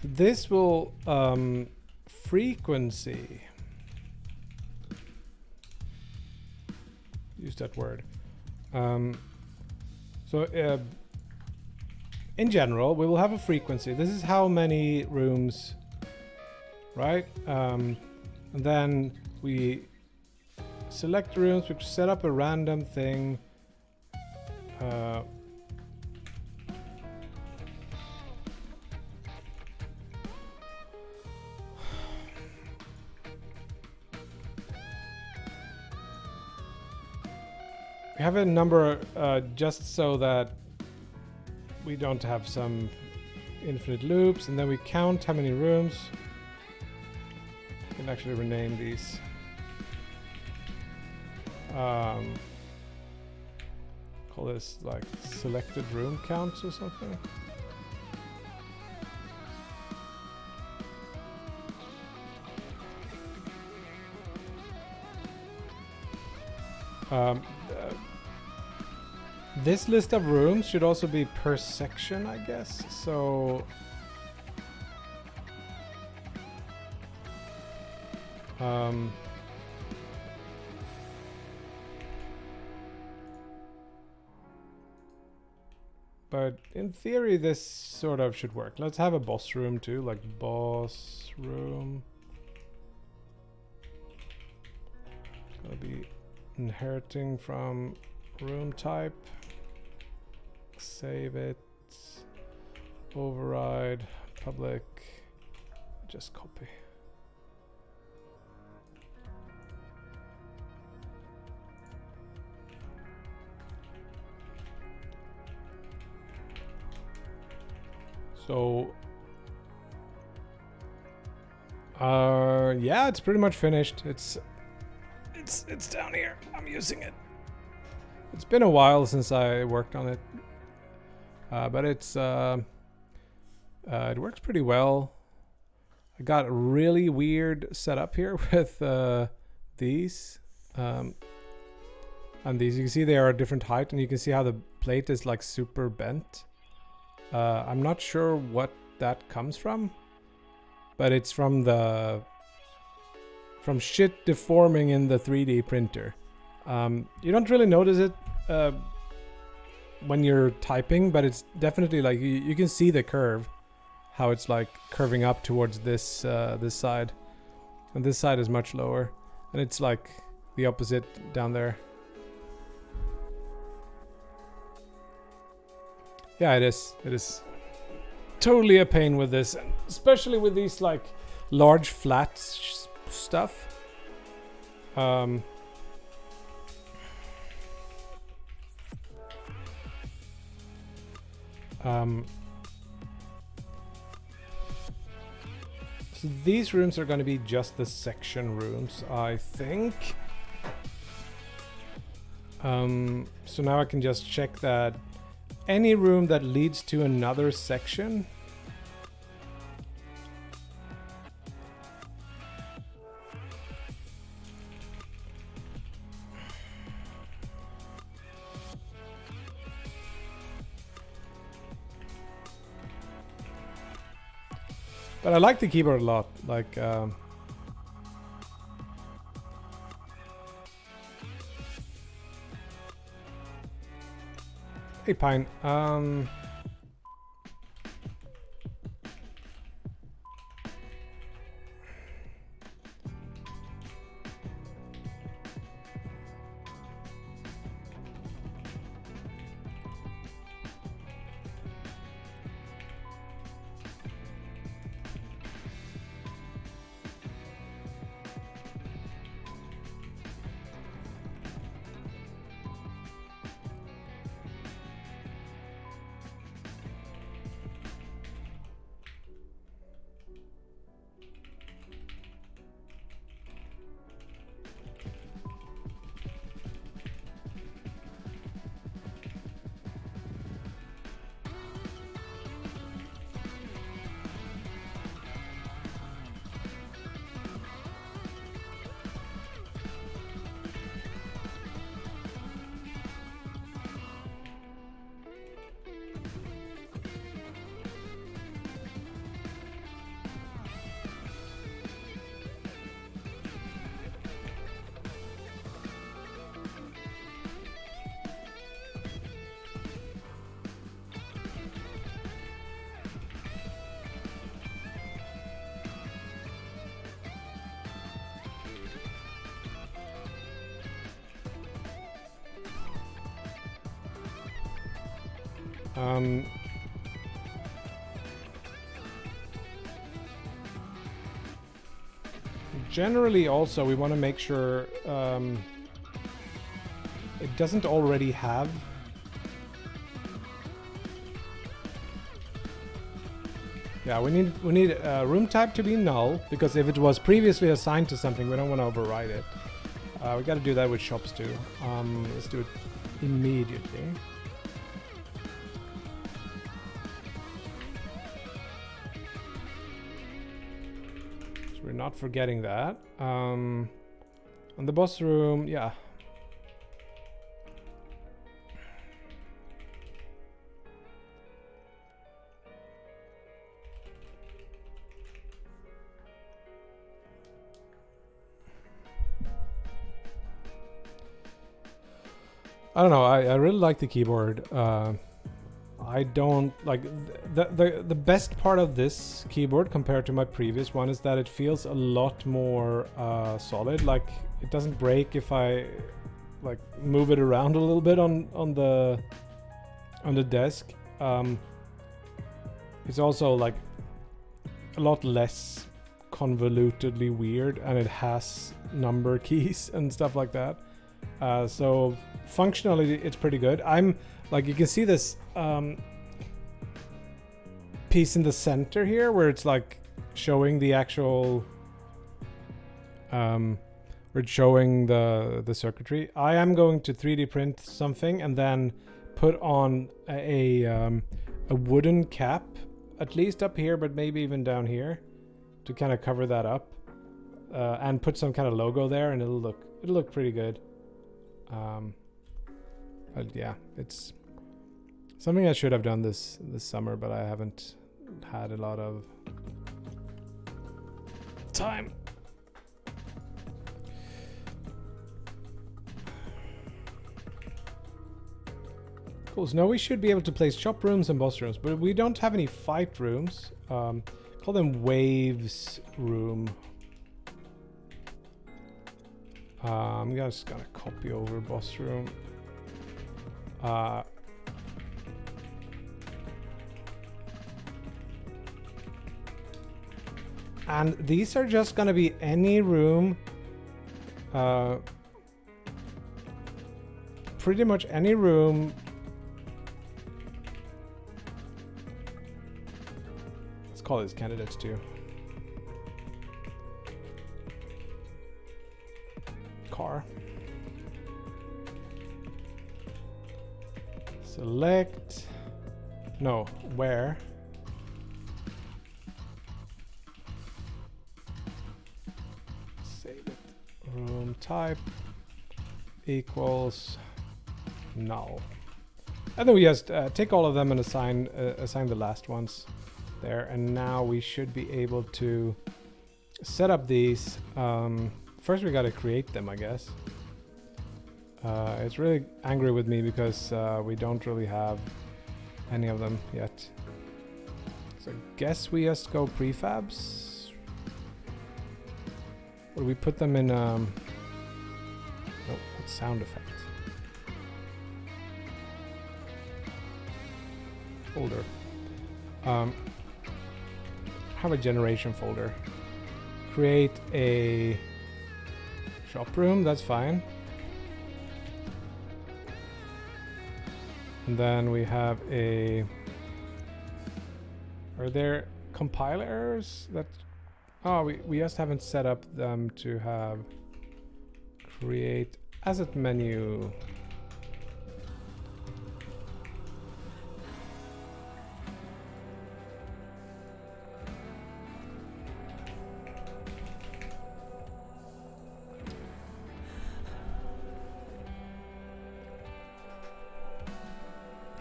This will frequency. Use that word. In general, we will have a frequency. This is how many rooms, right? And then we select rooms, we set up a random thing. We have a number just so that we don't have some infinite loops, and then we count how many rooms. We can actually rename these. Call this like selected room counts or something. This list of rooms should also be per section, I guess. So But in theory, this sort of should work. Let's have a boss room too, like boss room. Gonna be inheriting from room type. Save it. Override. Public. Just copy. So, yeah, it's pretty much finished. It's down here. I'm using it. It's been a while since I worked on it, but it works pretty well. I got a really weird setup here with these, and these. You can see they are a different height, and you can see how the plate is like super bent. I'm not sure what that comes from, but it's from shit deforming in the 3D printer. You don't really notice it when you're typing, but it's definitely like you can see the curve, how it's like curving up towards this this side, and this side is much lower, and it's like the opposite down there. Yeah, it is. It is totally a pain with this, especially with these like large flat stuff. So these rooms are going to be just the section rooms, I think. So now I can just check that any room that leads to another section but I like the keyboard a lot, like hey Pine, generally also we want to make sure it doesn't already have we need room type to be null, because if it was previously assigned to something, we don't want to override it. We got to do that with shops too. Let's do it immediately. We're not forgetting that. On the boss room, yeah. I don't know, I really like the keyboard. I don't like the best part of this keyboard compared to my previous one is that it feels a lot more solid. Like it doesn't break if I like move it around a little bit on the desk. It's also like a lot less convolutedly weird, and it has number keys and stuff like that. So functionally, it's pretty good. I'm like, you can see this piece in the center here where it's like showing the actual we're showing the circuitry. I am going to 3D print something and then put on a wooden cap, at least up here, but maybe even down here, to kind of cover that up, and put some kind of logo there, and it'll look pretty good. But yeah, it's something I should have done this summer, but I haven't had a lot of time. Cool. So now we should be able to place shop rooms and boss rooms, but we don't have any fight rooms. Call them waves room. I'm just gonna copy over boss room. And these are just gonna be any room, pretty much any room. Let's call these candidates too. Car. Select. No, where. Save it. Room type equals null. And then we just take all of them and assign the last ones there. And now we should be able to set up these. First we gotta create them, I guess. It's really angry with me because we don't really have any of them yet. So I guess we just go prefabs. Or we put them in nope, it's sound effects. Folder. Have a generation folder. Create a shop room, that's fine. And then we have a... Are there compile errors? That... Oh, we just haven't set up them to have create asset menu.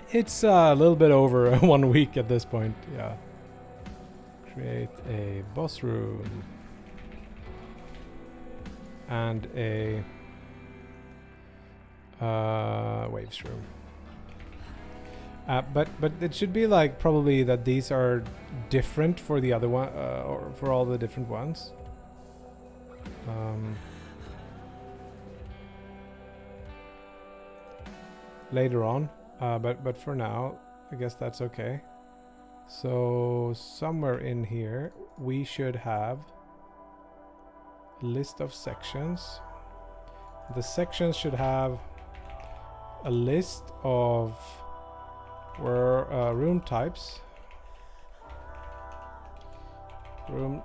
It's a little bit over 1 week at this point, yeah. Create a boss room. And a waves room. But it should be like probably that these are different for the other one, or for all the different ones. Later on. But for now, I guess that's okay. So somewhere in here, we should have a list of sections. The sections should have a list of room types. Room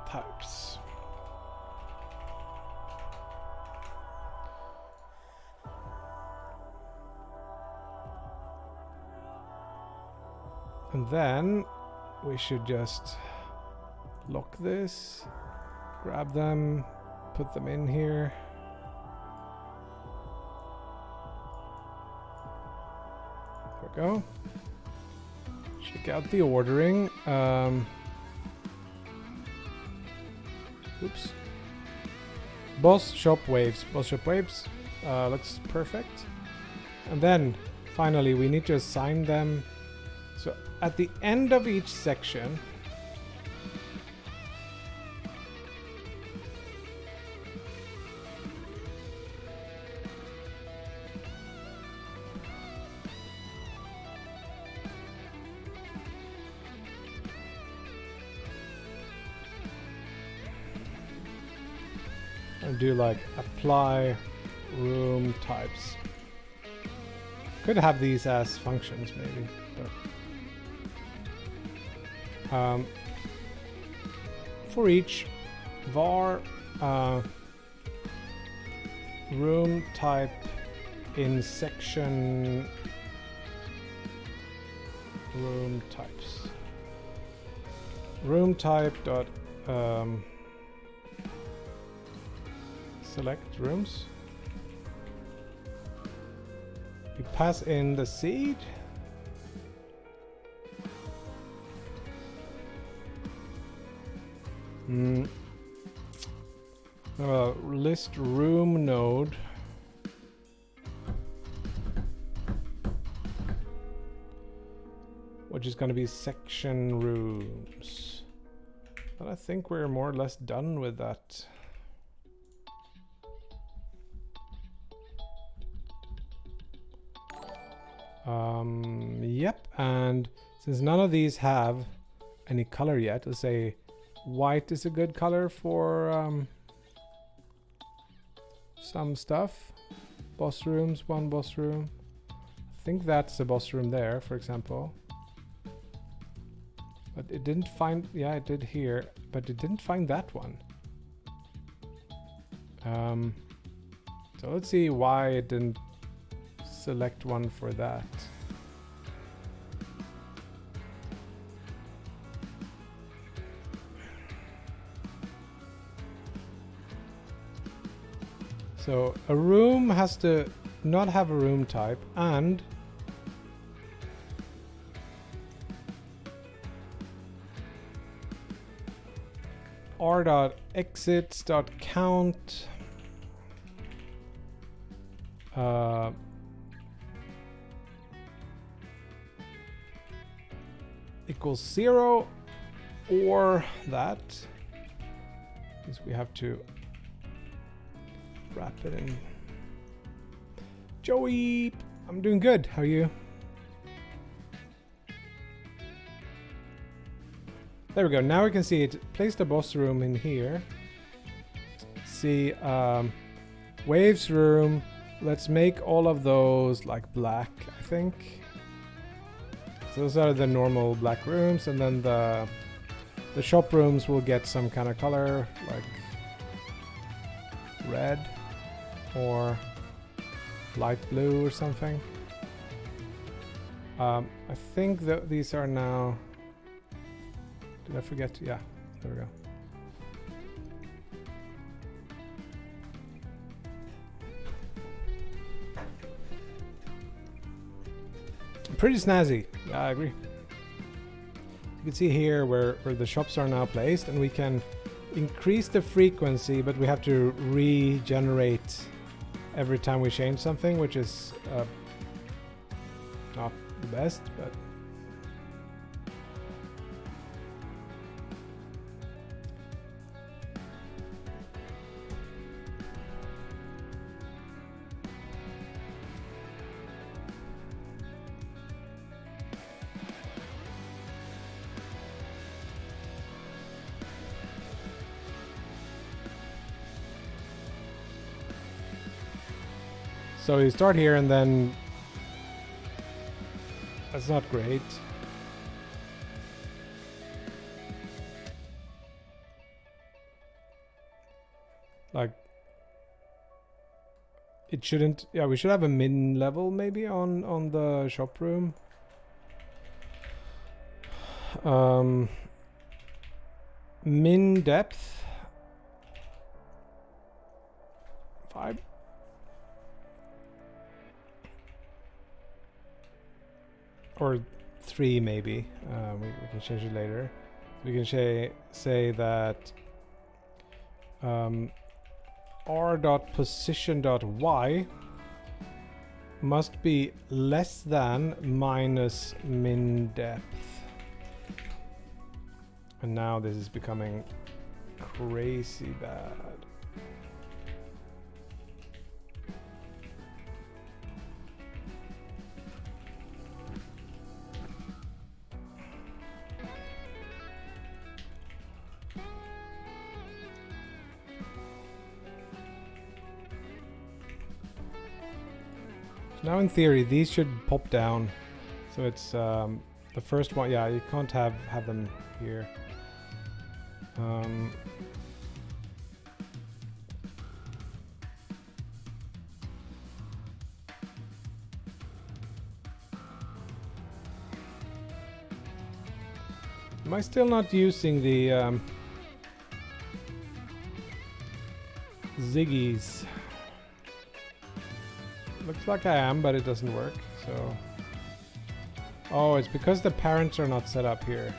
types. And then we should just lock this, grab them, put them in here. There we go. Check out the ordering. Oops. Boss shop waves. Boss shop waves looks perfect. And then finally, we need to assign them. So at the end of each section, I'll do like apply room types. Could have these as functions maybe, but for each var room type in section room types. Room type dot select rooms. You pass in the seed. List room node. Which is going to be section rooms. But I think we're more or less done with that. Yep, and since none of these have any color yet, let's say white is a good color for some stuff. Boss rooms, one boss room. I think that's a boss room there, for example. But it didn't find, yeah, it did here, but it didn't find that one. So let's see why it didn't select one for that. So a room has to not have a room type, and r.exits.count equals 0 or that, because we have to wrap it in. Joey, I'm doing good. How are you? There we go. Now we can see it. Place the boss room in here. See, waves room. Let's make all of those like black, I think. So those are the normal black rooms, and then the shop rooms will get some kind of color, like red or light blue or something. I think that these are now. Did I forget? Yeah, there we go. Pretty snazzy. Yeah, I agree. You can see here where the shops are now placed, and we can increase the frequency, but we have to regenerate every time we change something, which is not the best, but so you start here and then that's not great. Like it shouldn't, yeah, we should have a min level maybe on the shop room. Min depth 5. Or 3 maybe. We can change it later. We can say that r.position.y must be less than minus min depth. And now this is becoming crazy bad. Now in theory these should pop down, so it's the first one. Yeah, you can't have them here. Am I still not using the Ziggies? Looks like I am, but it doesn't work, so... Oh, it's because the parents are not set up here.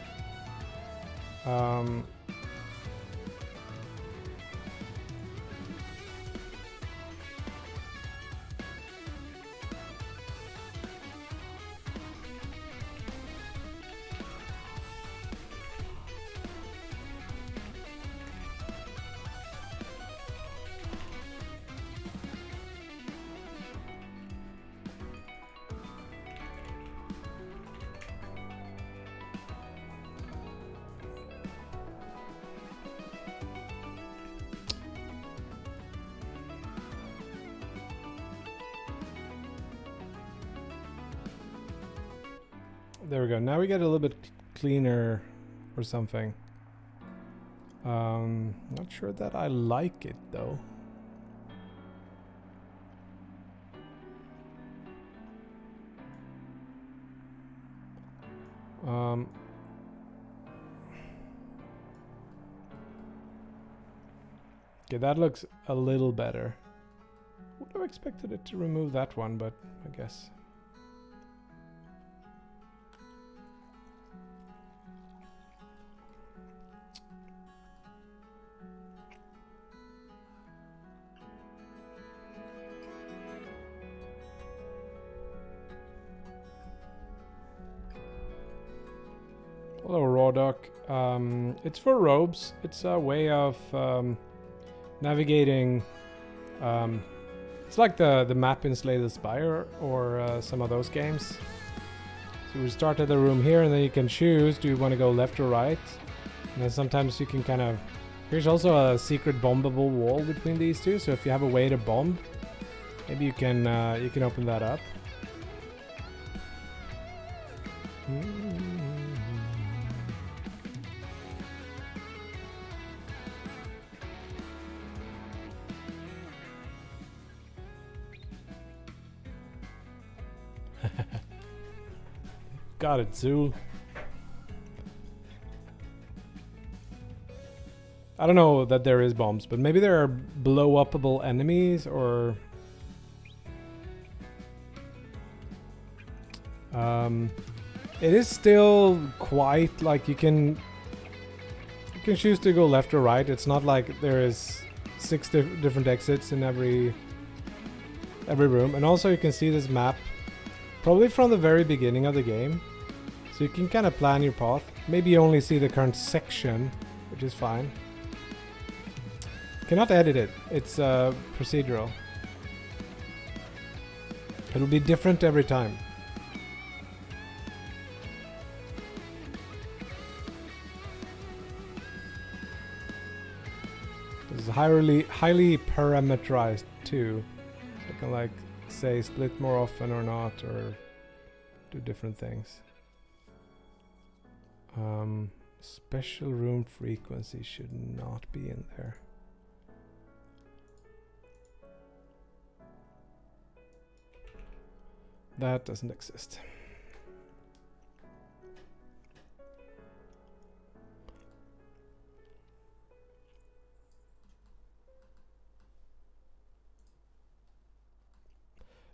There we go. Now we get a little bit cleaner or something. Not sure that I like it though. Okay, that looks a little better. Would have expected it to remove that one, but I guess. Hello, Rawdock. It's for robes. It's a way of navigating. It's like the map in Slay the Spire or some of those games. So we start at the room here, and then you can choose: do you want to go left or right? And then sometimes you can kind of. Here's also a secret bombable wall between these two. So if you have a way to bomb, maybe you can open that up. Got it, Zool. I don't know that there is bombs, but maybe there are blow-upable enemies, or... it is still quite like you can choose to go left or right. It's not like there is 6 different exits in every room. And also you can see this map probably from the very beginning of the game, so you can kind of plan your path. Maybe you only see the current section, which is fine. Cannot edit it. It's procedural. It'll be different every time. This is highly parameterized too. So I can like say split more often or not, or do different things. Special room frequency should not be in there. That doesn't exist.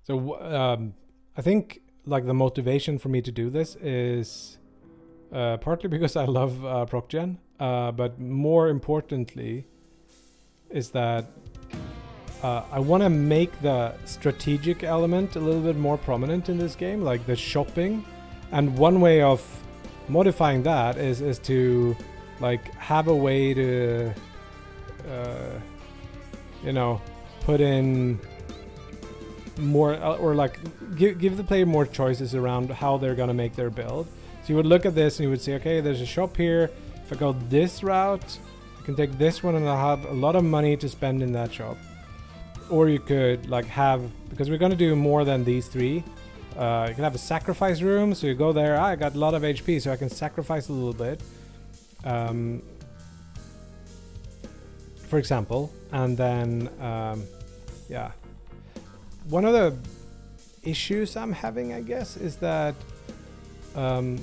So I think like the motivation for me to do this is partly because I love ProcGen, but more importantly is that I want to make the strategic element a little bit more prominent in this game, like the shopping. And one way of modifying that is to like have a way to you know, put in more or like give the player more choices around how they're gonna make their build. So you would look at this and you would say, okay, there's a shop here. If I go this route, I can take this one and I'll have a lot of money to spend in that shop. Or you could like have, because we're gonna do more than these three, you can have a sacrifice room. So you go there, I got a lot of HP, so I can sacrifice a little bit. For example, and then, yeah. One of the issues I'm having, I guess, is that I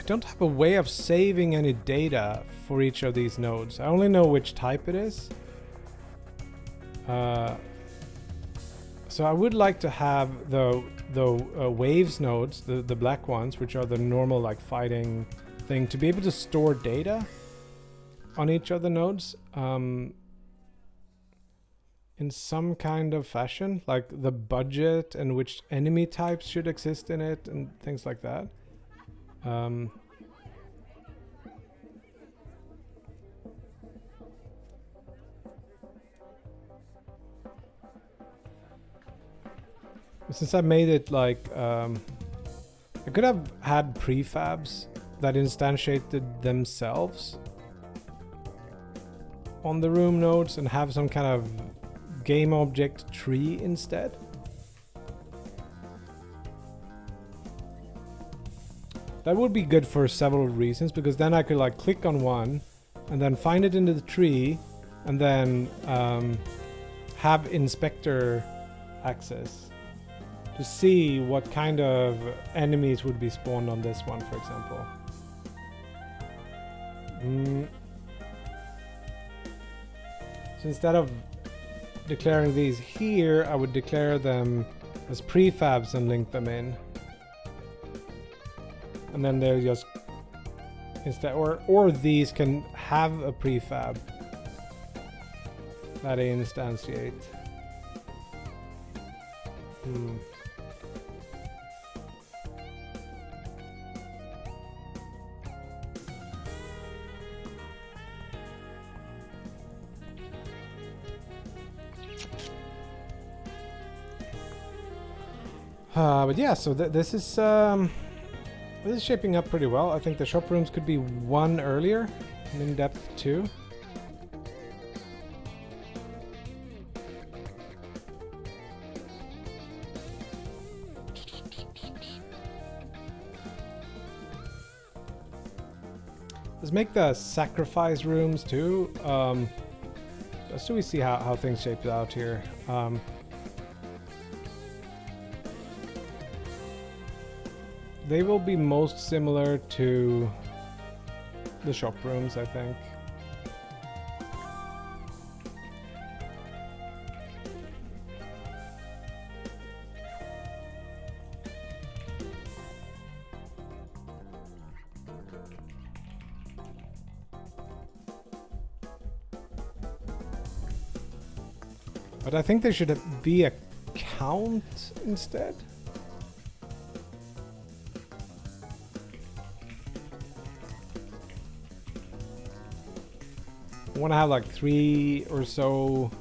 don't have a way of saving any data for each of these nodes. I only know which type it is. So I would like to have the waves nodes, the black ones, which are the normal like fighting thing, to be able to store data on each of the nodes in some kind of fashion, like the budget and which enemy types should exist in it and things like that. Since I made it like I could have had prefabs that instantiated themselves on the room nodes and have some kind of game object tree instead. That would be good for several reasons, because then I could like click on one and then find it into the tree and then have inspector access to see what kind of enemies would be spawned on this one, for example. So instead of declaring these here, I would declare them as prefabs and link them in. And then they're just instead, or these can have a prefab that they instantiate. But yeah, so this is shaping up pretty well. I think the shop rooms could be one earlier, and in depth two. Let's make the sacrifice rooms too. Just so we see how things shape out here. They will be most similar to the shop rooms, I think. But I think there should be a count instead. I want to have like 3 or so.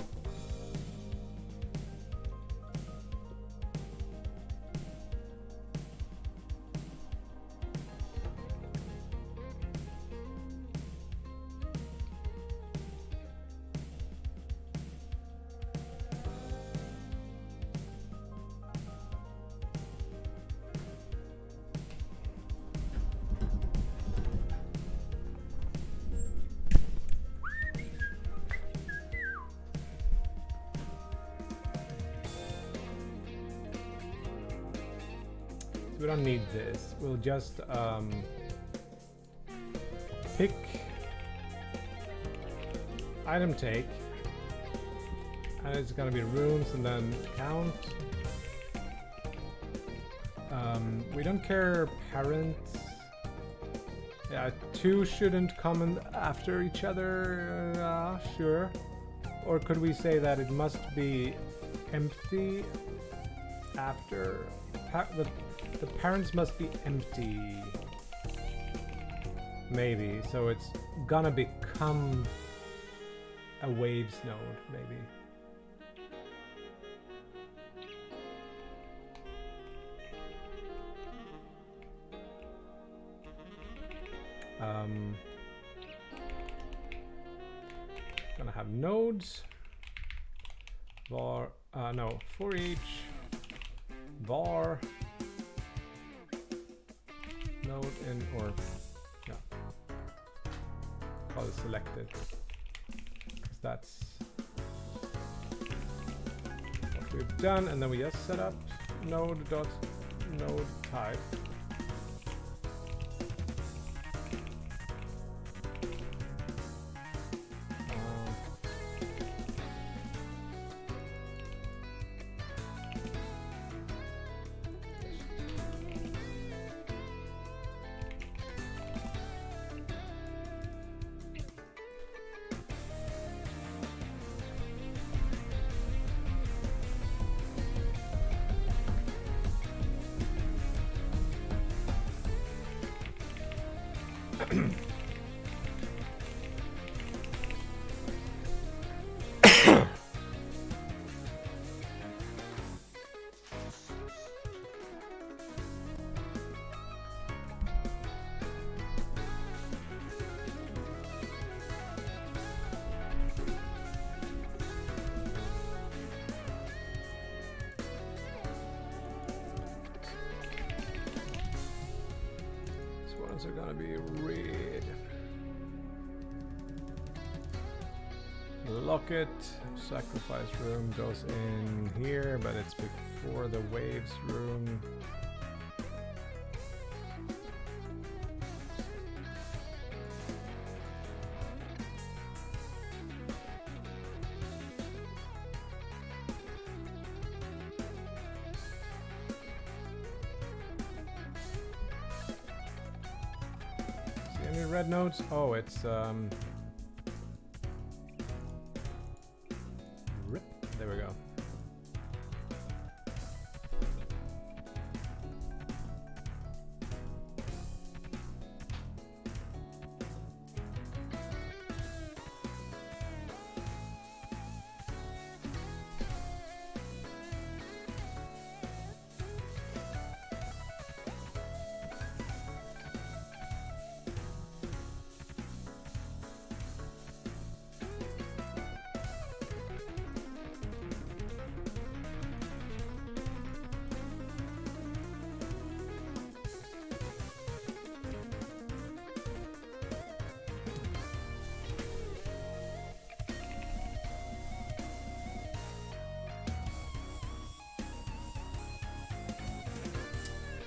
We don't need this. We'll just pick item take, and it's gonna be rooms and then count. We don't care parent Yeah, two shouldn't come after each other, sure. Or could we say that it must be empty after... the parents must be empty. Maybe, so it's gonna become a waves node, maybe. Gonna have nodes var no, for each var node in, or yeah, call it selected, because that's what we've done. And then we just set up node dot node type. Are gonna be red. Lock it. Sacrifice room goes in here, but it's before the waves room. Red nodes? Oh, it's rip. There we go.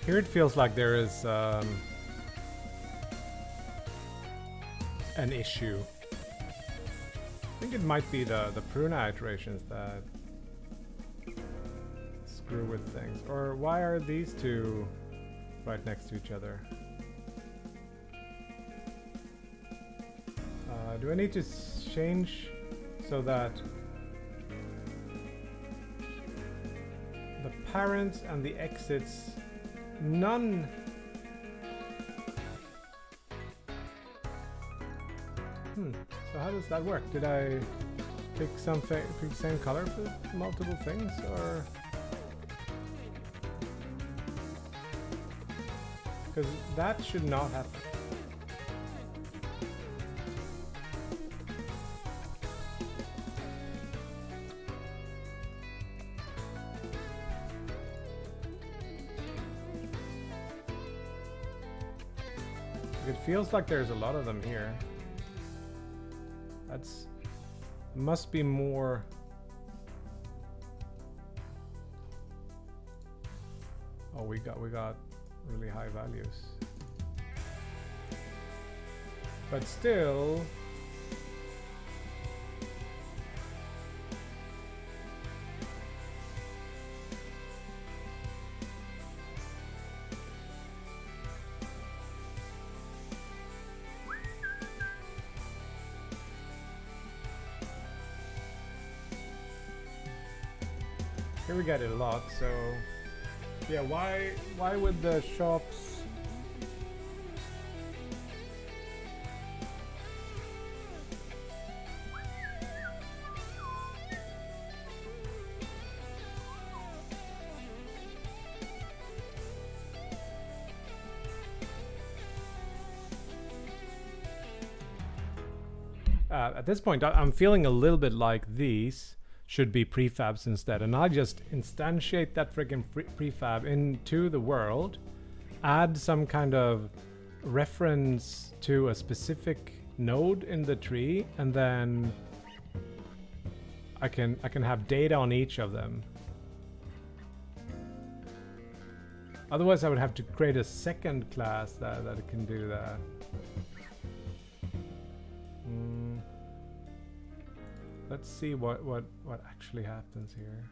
Here it feels like there is an issue. I think it might be the Pruna iterations that screw with things. Or why are these two right next to each other? Do I need to change so that the parents and the exits none? So how does that work? Did I pick pick the same color for multiple things, or? Because that should not happen. It feels like there's a lot of them here. That's must be more. Oh, we got really high values. But still, Here we get it a lot, so yeah, why would the shops at this point I'm feeling a little bit like these should be prefabs instead, and I just instantiate that freaking prefab into the world, add some kind of reference to a specific node in the tree, and then I can have data on each of them. Otherwise I would have to create a second class that can do that. Let's see what actually happens here.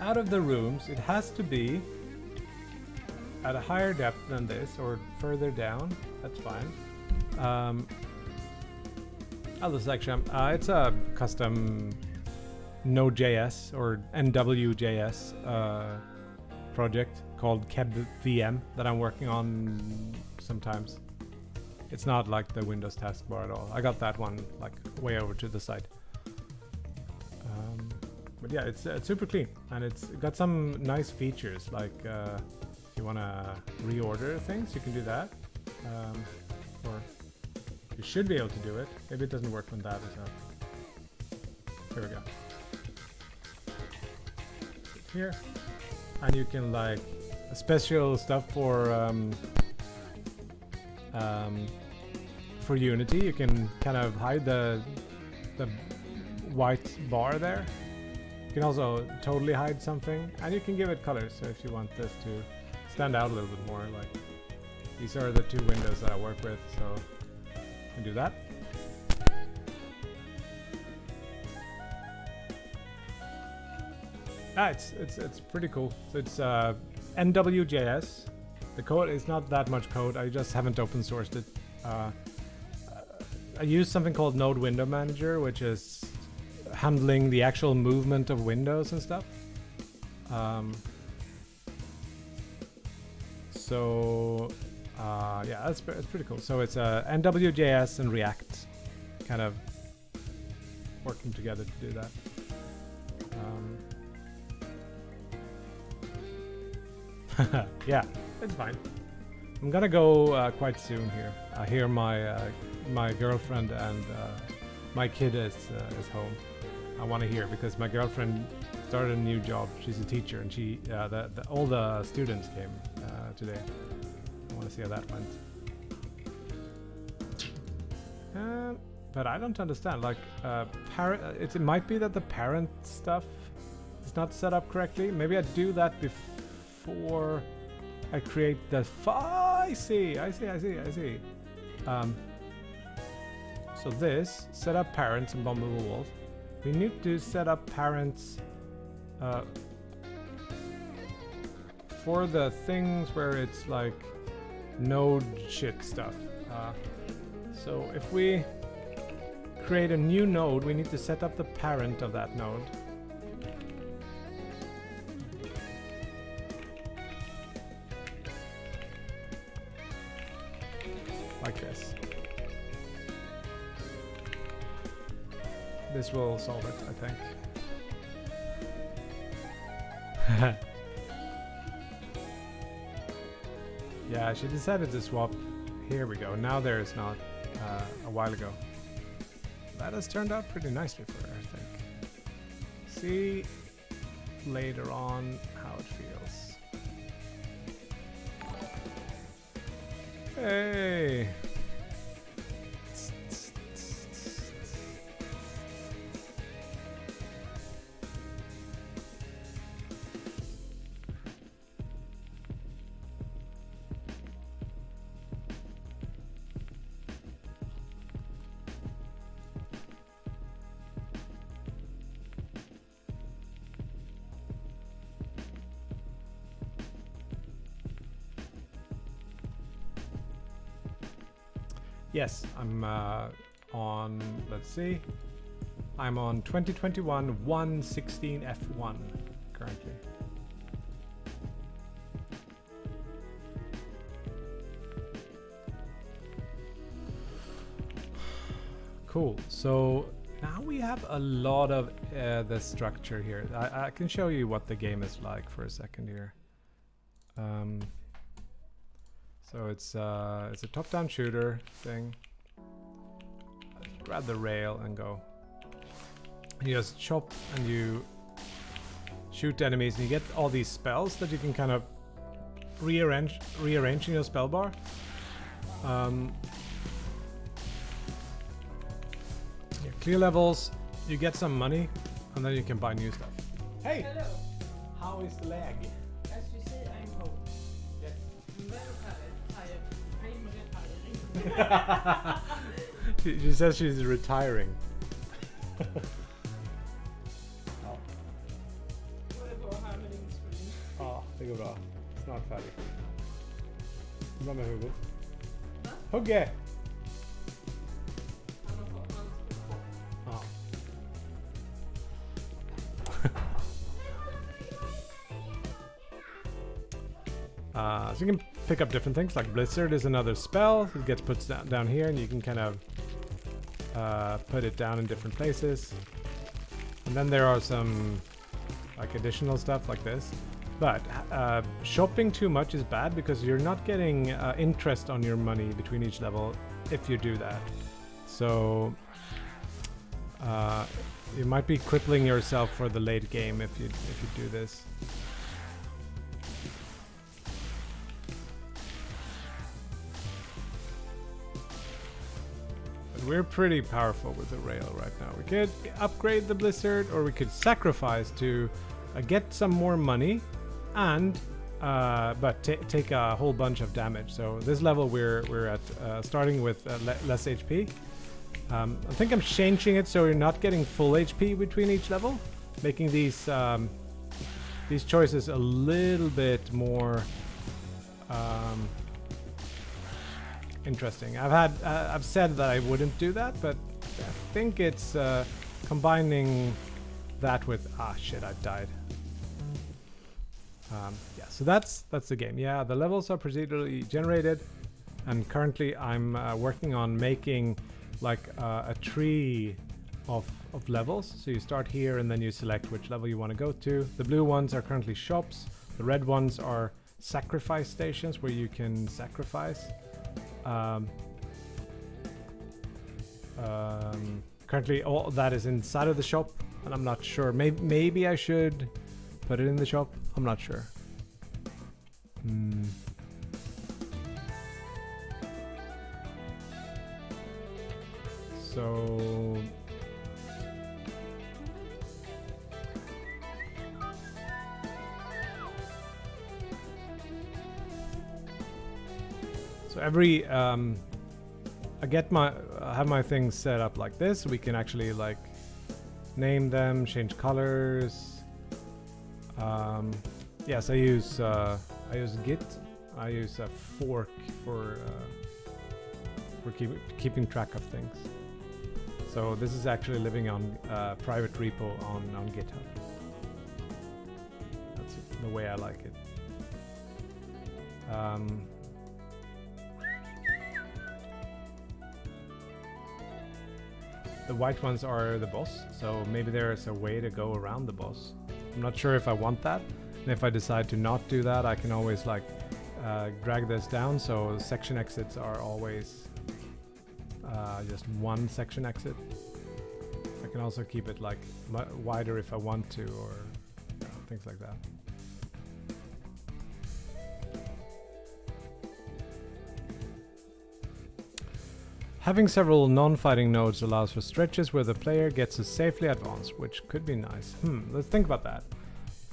Out of the rooms, it has to be at a higher depth than this, or further down. That's fine. Other section, it's a custom Node.js or NWJS project called KebVM that I'm working on sometimes. It's not like the Windows taskbar at all. I got that one like way over to the side. But yeah, it's super clean, and it's got some nice features, like if you want to reorder things, you can do that. Or you should be able to do it. Maybe it doesn't work when that is up. Here we go. Here. And you can like special stuff for Unity. You can kind of hide the white bar there. You can also totally hide something, and you can give it colors. So if you want this to stand out a little bit more, like these are the two windows that I work with, so you can do that. It's pretty cool. So it's NWJS. The code is not that much code. I just haven't open sourced it. I use something called Node Window Manager, which is handling the actual movement of windows and stuff. Yeah, it's pretty cool. So it's NWJS and React kind of working together to do that. Yeah, it's fine. I'm gonna go quite soon here. Here my girlfriend and my kid is home. I want to hear because my girlfriend started a new job. She's a teacher, and she all the students came today. I want to see how that went. But I don't understand. Like, it might be that the parent stuff is not set up correctly. Maybe I do that before I create the. I see. So this set up parents in Bumblebee Wolf. We need to set up parents for the things where it's like node shit stuff. So if we create a new node, we need to set up the parent of that node. Like this. This will solve it, I think. Yeah, she decided to swap. Here we go. Now there is not a while ago. That has turned out pretty nicely for her, I think. See later on how it feels. Hey! Yes, I'm on, let's see, I'm on 2021 116 F1 currently. Cool, so now we have a lot of the structure here. I can show you what the game is like for a second here. So it's a top-down shooter thing. Grab the rail and go. You just chop and you shoot enemies, and you get all these spells that you can kind of rearrange in your spell bar. You clear levels, you get some money, and then you can buy new stuff. Hey! Hello. How is the leg? As you say, I'm home. Yes. Very tired. She says she's retiring. Ja, det går bra. Snart färdig. Vad med huvudet? Hugge! So you can pick up different things, like Blizzard is another spell. It gets put down here, and you can kind of put it down in different places. And then there are some like additional stuff like this. But shopping too much is bad because you're not getting interest on your money between each level if you do that. So you might be crippling yourself for the late game if you do this. We're pretty powerful with the rail right now. We could upgrade the Blizzard, or we could sacrifice to get some more money, and but take a whole bunch of damage. So this level we're at starting with less HP. I think I'm changing it so you're not getting full HP between each level, making these choices a little bit more interesting. I've said that I wouldn't do that, but I think it's combining that with shit, I've died. Yeah, so that's the game. Yeah, the levels are procedurally generated, and currently I'm working on making like a tree of levels. So you start here and then you select which level you want to go to. The blue ones are currently shops. The red ones are sacrifice stations where you can sacrifice. Currently all that is inside of the shop, and I'm not sure. Maybe I should put it in the shop. I'm not sure. So every I have my things set up like this. We can actually like name them, change colors. Yes, I use Git. I use a fork for keeping track of things. So this is actually living on private repo on GitHub. That's the way I like it. The white ones are the boss, so maybe there's a way to go around the boss. I'm not sure if I want that, and if I decide to not do that, I can always like drag this down, so section exits are always just one section exit. I can also keep it like wider if I want to, or things like that. Having several non-fighting nodes allows for stretches where the player gets to safely advance, which could be nice. Let's think about that.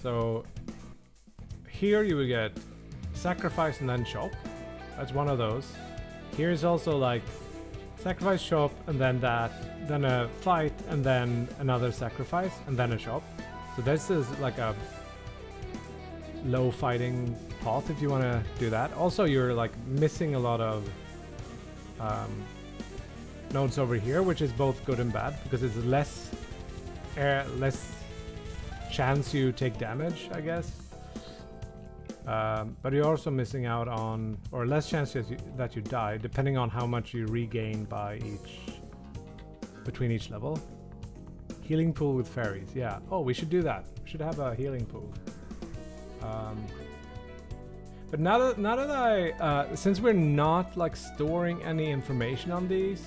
So here you will get sacrifice and then shop. That's one of those. Here's also like sacrifice, shop, and then that, then a fight, and then another sacrifice, and then a shop. So this is like a low fighting path if you want to do that. Also, you're like missing a lot of nodes over here, which is both good and bad because it's less chance you take damage, I guess. But you're also missing out on, or less chance that you die, depending on how much you regain between each level. Healing pool with fairies, yeah. Oh, we should do that. We should have a healing pool. But now that I, since we're not like storing any information on these,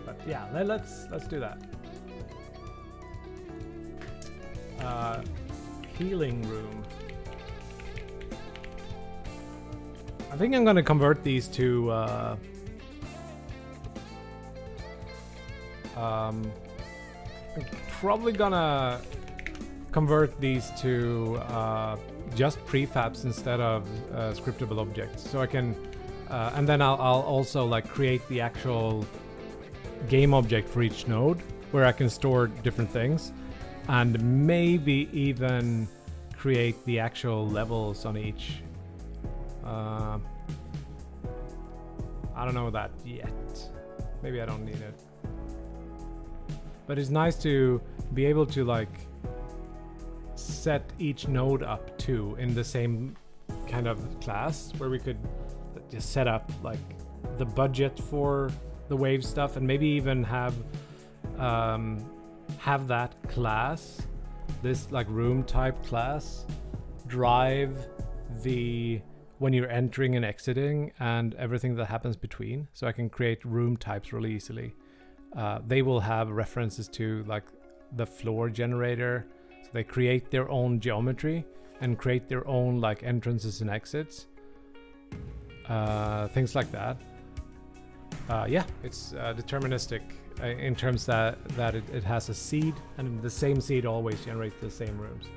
but yeah, let's do that. Healing room. I think I'm gonna convert these to I'm probably gonna convert these to just prefabs instead of scriptable objects, so I can and then I'll also like create the actual game object for each node where I can store different things, and maybe even create the actual levels on each. I don't know that yet. Maybe I don't need it. But it's nice to be able to like set each node up too in the same kind of class, where we could just set up like the budget for the wave stuff, and maybe even have that class, this like room type class, drive the when you're entering and exiting and everything that happens between. So I can create room types really easily. They will have references to like the floor generator, so they create their own geometry and create their own like entrances and exits, things like that. Yeah, it's deterministic in terms that it has a seed, and the same seed always generates the same rooms.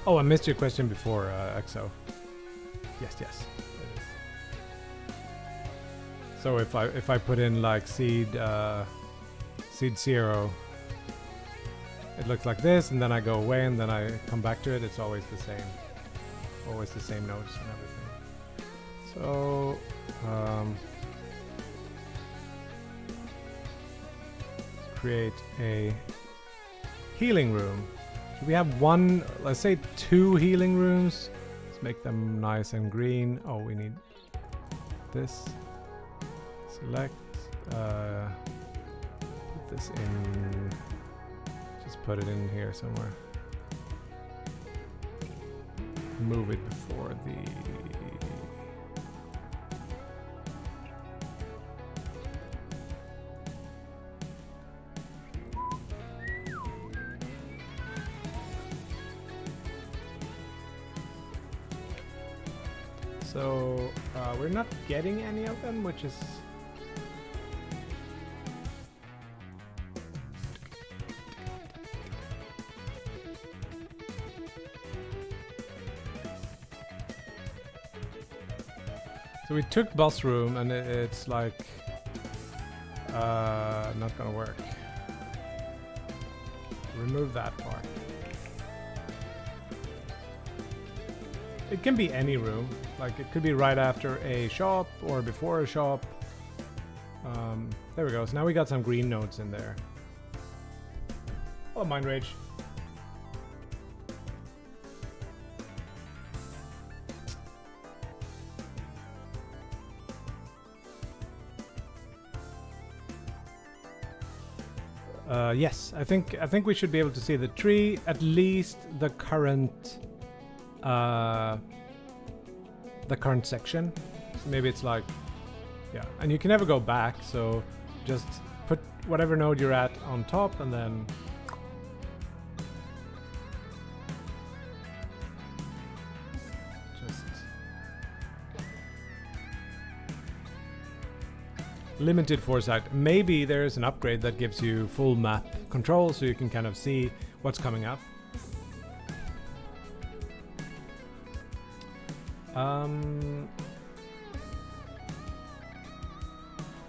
Oh, I missed your question before, Exo. Yes. It is. So if I put in like seed 0, it looks like this, and then I go away, and then I come back to it. It's always the same nodes and everything. So let's create a healing room. So we have one, let's say 2 healing rooms. Let's make them nice and green. Oh, we need this. Select, put this in, just put it in here somewhere. Move it before the... So we're not getting any of them, which is... So we took boss room, and it's like not gonna work. Remove that part. It can be any room, like it could be right after a shop or before a shop. There we go. So now we got some green nodes in there. Oh, Mind Rage. Yes, I think we should be able to see the tree, at least the current section. So maybe it's like, yeah, and you can never go back, so just put whatever node you're at on top, and then just limited foresight. Maybe there's an upgrade that gives you full map control, so you can kind of see what's coming up.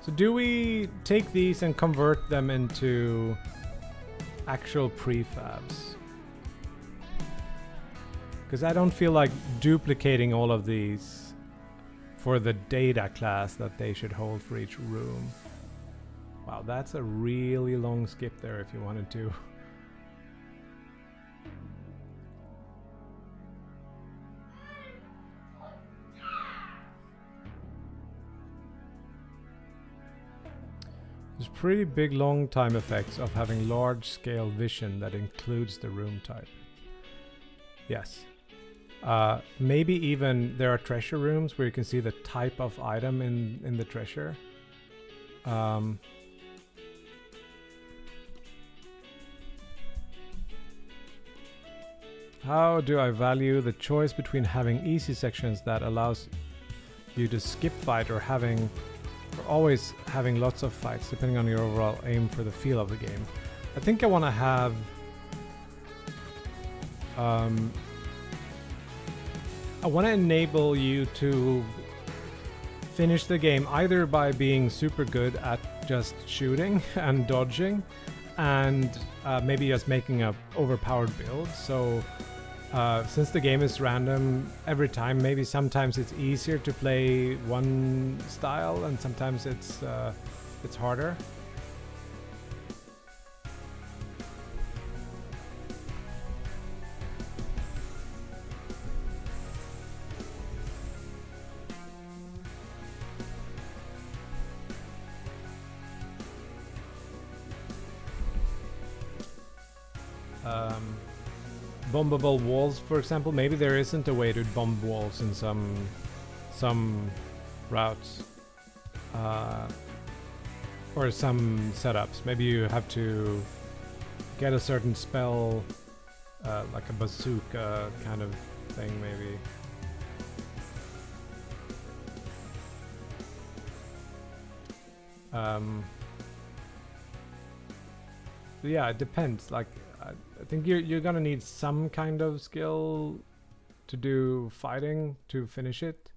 So do we take these and convert them into actual prefabs? Because I don't feel like duplicating all of these for the data class that they should hold for each room. Wow, that's a really long skip there if you wanted to. There's pretty big long time effects of having large scale vision that includes the room type. Yes. Maybe even there are treasure rooms where you can see the type of item in the treasure. How do I value the choice between having easy sections that allows you to skip fight or always having lots of fights, depending on your overall aim for the feel of the game? I think I want to have I want to enable you to finish the game either by being super good at just shooting and dodging and maybe just making a overpowered build. So since the game is random every time, maybe sometimes it's easier to play one style and sometimes it's harder. Bombable walls, for example. Maybe there isn't a way to bomb walls in some routes or some setups. Maybe you have to get a certain spell, like a bazooka kind of thing, maybe. Yeah, it depends. Like, I think you're gonna need some kind of skill to do fighting to finish it,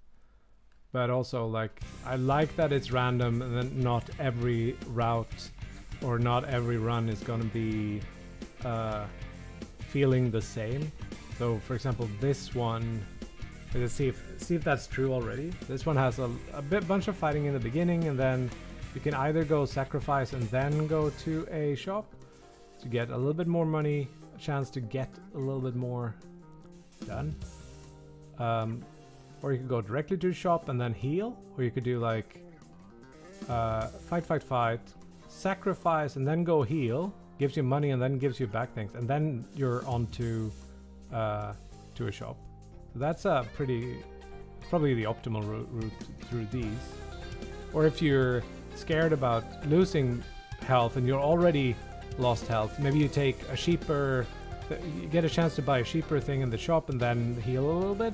but also like I like that it's random and then not every route or not every run is gonna be feeling the same. So for example, this one, let's see if that's true already. This one has a bunch of fighting in the beginning, and then you can either go sacrifice and then go to a shop to get a little bit more money, a chance to get a little bit more done. Or you could go directly to the shop and then heal, or you could do like fight, sacrifice and then go heal, gives you money and then gives you back things, and then you're on to a shop. So that's a probably the optimal route through these. Or if you're scared about losing health and you're already lost health, maybe you take a cheaper, you get a chance to buy a cheaper thing in the shop and then heal a little bit.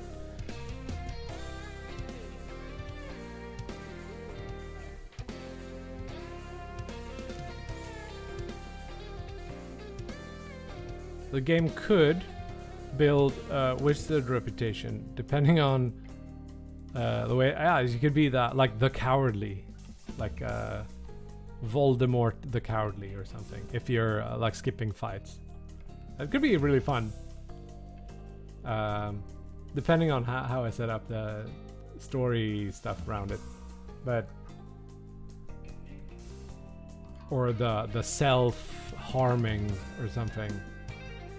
The game could build a wizard reputation depending on the way. Yeah, you could be that, like the cowardly, like Voldemort the Cowardly or something, if you're like skipping fights. It could be really fun, depending on how I set up the story stuff around it. But or the self-harming or something,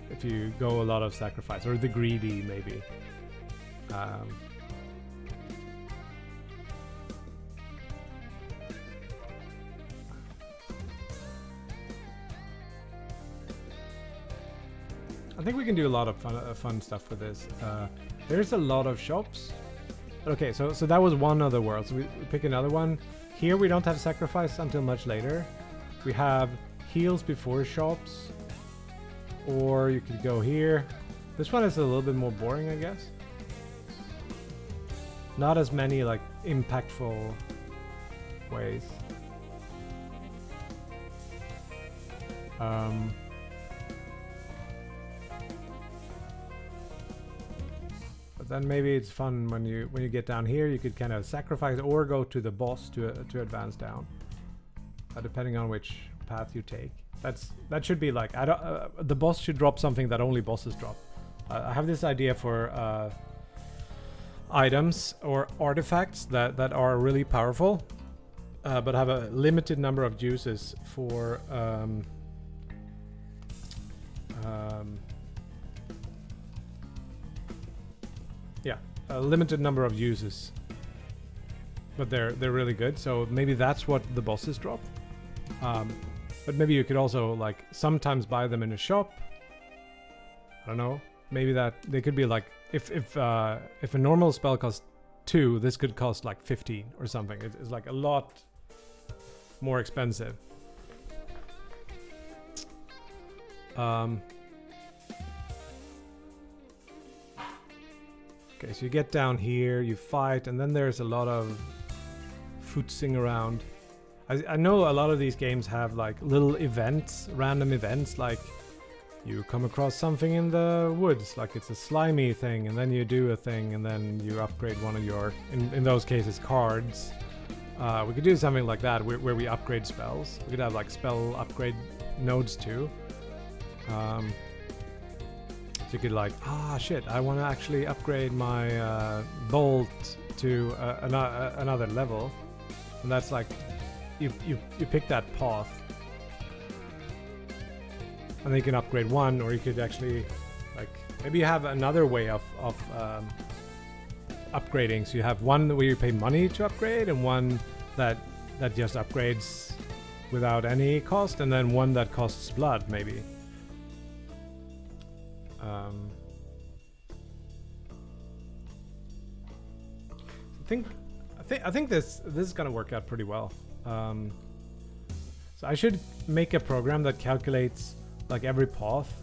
if you go a lot of sacrifice, or the greedy maybe. I think we can do a lot of fun stuff with this. There's a lot of shops. Okay, so that was one other world. So we pick another one. Here we don't have sacrifice until much later. We have heals before shops. Or you could go here. This one is a little bit more boring, I guess. Not as many like impactful ways. But then maybe it's fun when you get down here. You could kind of sacrifice or go to the boss to advance down. depending on which path you take. That should be like, I don't, the boss should drop something that only bosses drop. I have this idea for items or artifacts that are really powerful, but have a limited number of uses for yeah, a limited number of uses, but they're really good. So maybe that's what the bosses drop. But maybe you could also like sometimes buy them in a shop. I don't know. Maybe that they could be like if a normal spell costs 2, this could cost like 15 or something. It's like a lot more expensive. Okay, so you get down here, you fight, and then there's a lot of footsing around. I know a lot of these games have like little events, random events, like you come across something in the woods, like it's a slimy thing, and then you do a thing, and then you upgrade one of your, in those cases, cards. We could do something like that where we upgrade spells. We could have like spell upgrade nodes too. So you could like, shit, I want to actually upgrade my bolt to another level. And that's like, you pick that path. And then you can upgrade one, or you could actually, like, maybe you have another way of upgrading. So you have one where you pay money to upgrade, and one that just upgrades without any cost, and then one that costs blood, maybe. I think this is gonna work out pretty well. So I should make a program that calculates like every path,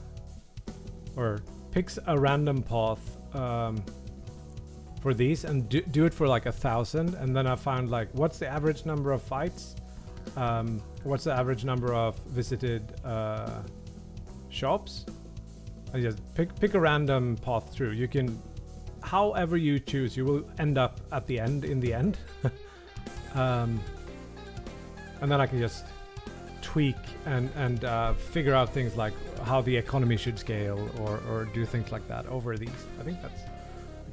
or picks a random path for these, and do it for like 1,000, and then I found like what's the average number of fights, what's the average number of visited shops. I just pick a random path through. You can, however you choose, you will end up at the end in the end. And then I can just tweak and figure out things like how the economy should scale, or do things like that over these. I think it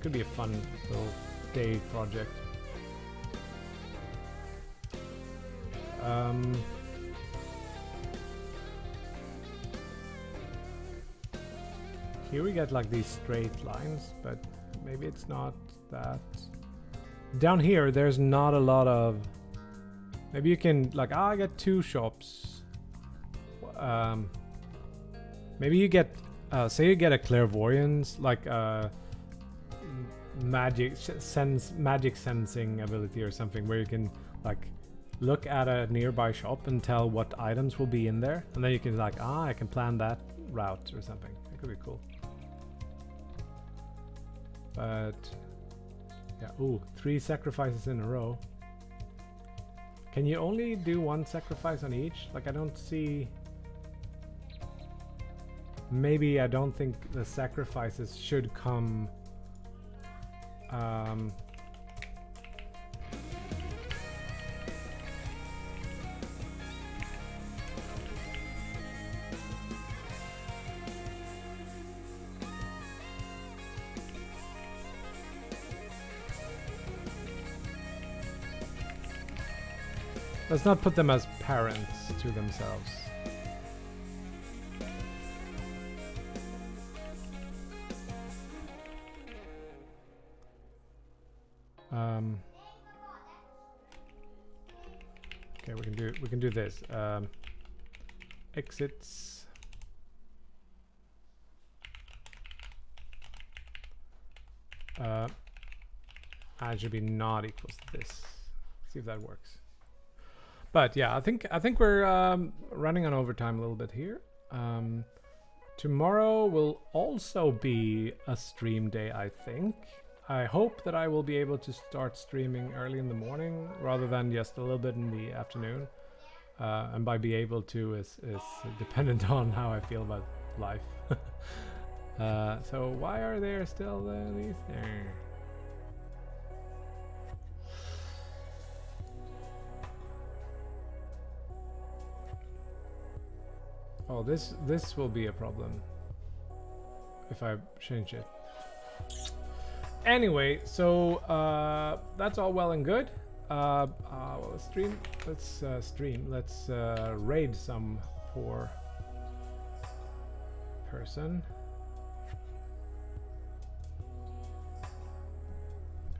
could be a fun little day project. Here we get like these straight lines, but maybe it's not that. Down here, there's not a lot of. Maybe you can like, I get 2 shops. Maybe you get, say you get a clairvoyance, like magic sensing ability or something, where you can like look at a nearby shop and tell what items will be in there, and then you can like, I can plan that route or something. It could be cool. But yeah, 3 sacrifices in a row. Can you only do 1 sacrifice on each? Like, I don't see. Maybe I don't think the sacrifices should come. Let's not put them as parents to themselves. Okay, we can do this. Exits. It should be not equals to this. See if that works. But yeah, I think we're running on overtime a little bit here. Tomorrow will also be a stream day, I think. I hope that I will be able to start streaming early in the morning rather than just a little bit in the afternoon. And by be able to is dependent on how I feel about life. So why are there still these there? Oh, this will be a problem if I change it. Anyway, so that's all well and good. Well, let's stream. Let's raid some poor person.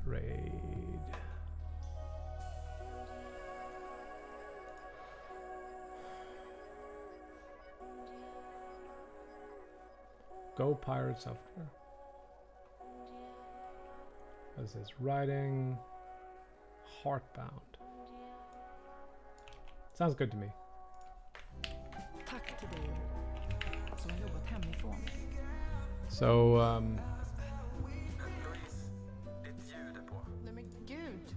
Raid. Go Pirate Software. This is writing. Heartbound. Sounds good to me. Tack till dig som har jobbat hemifrån. So, Nej men gud.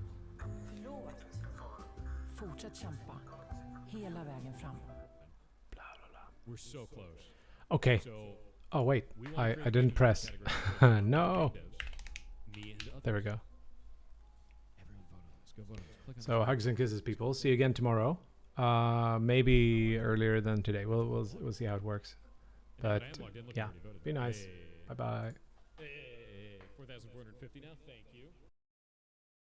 Förlåt. Fortsätt kämpa hela vägen fram. We're so close. okay. So Oh wait, we want I to create didn't a press. category No. for me and others. There we go. Everyone vote on this. Go vote on this. Click on So hugs and kisses, people. See you again tomorrow. Maybe earlier than today. We'll see how it works. Yeah, I But am logged in. Look, yeah, I already voted. be nice. Hey, Bye bye. hey, 4,450 now. Thank you.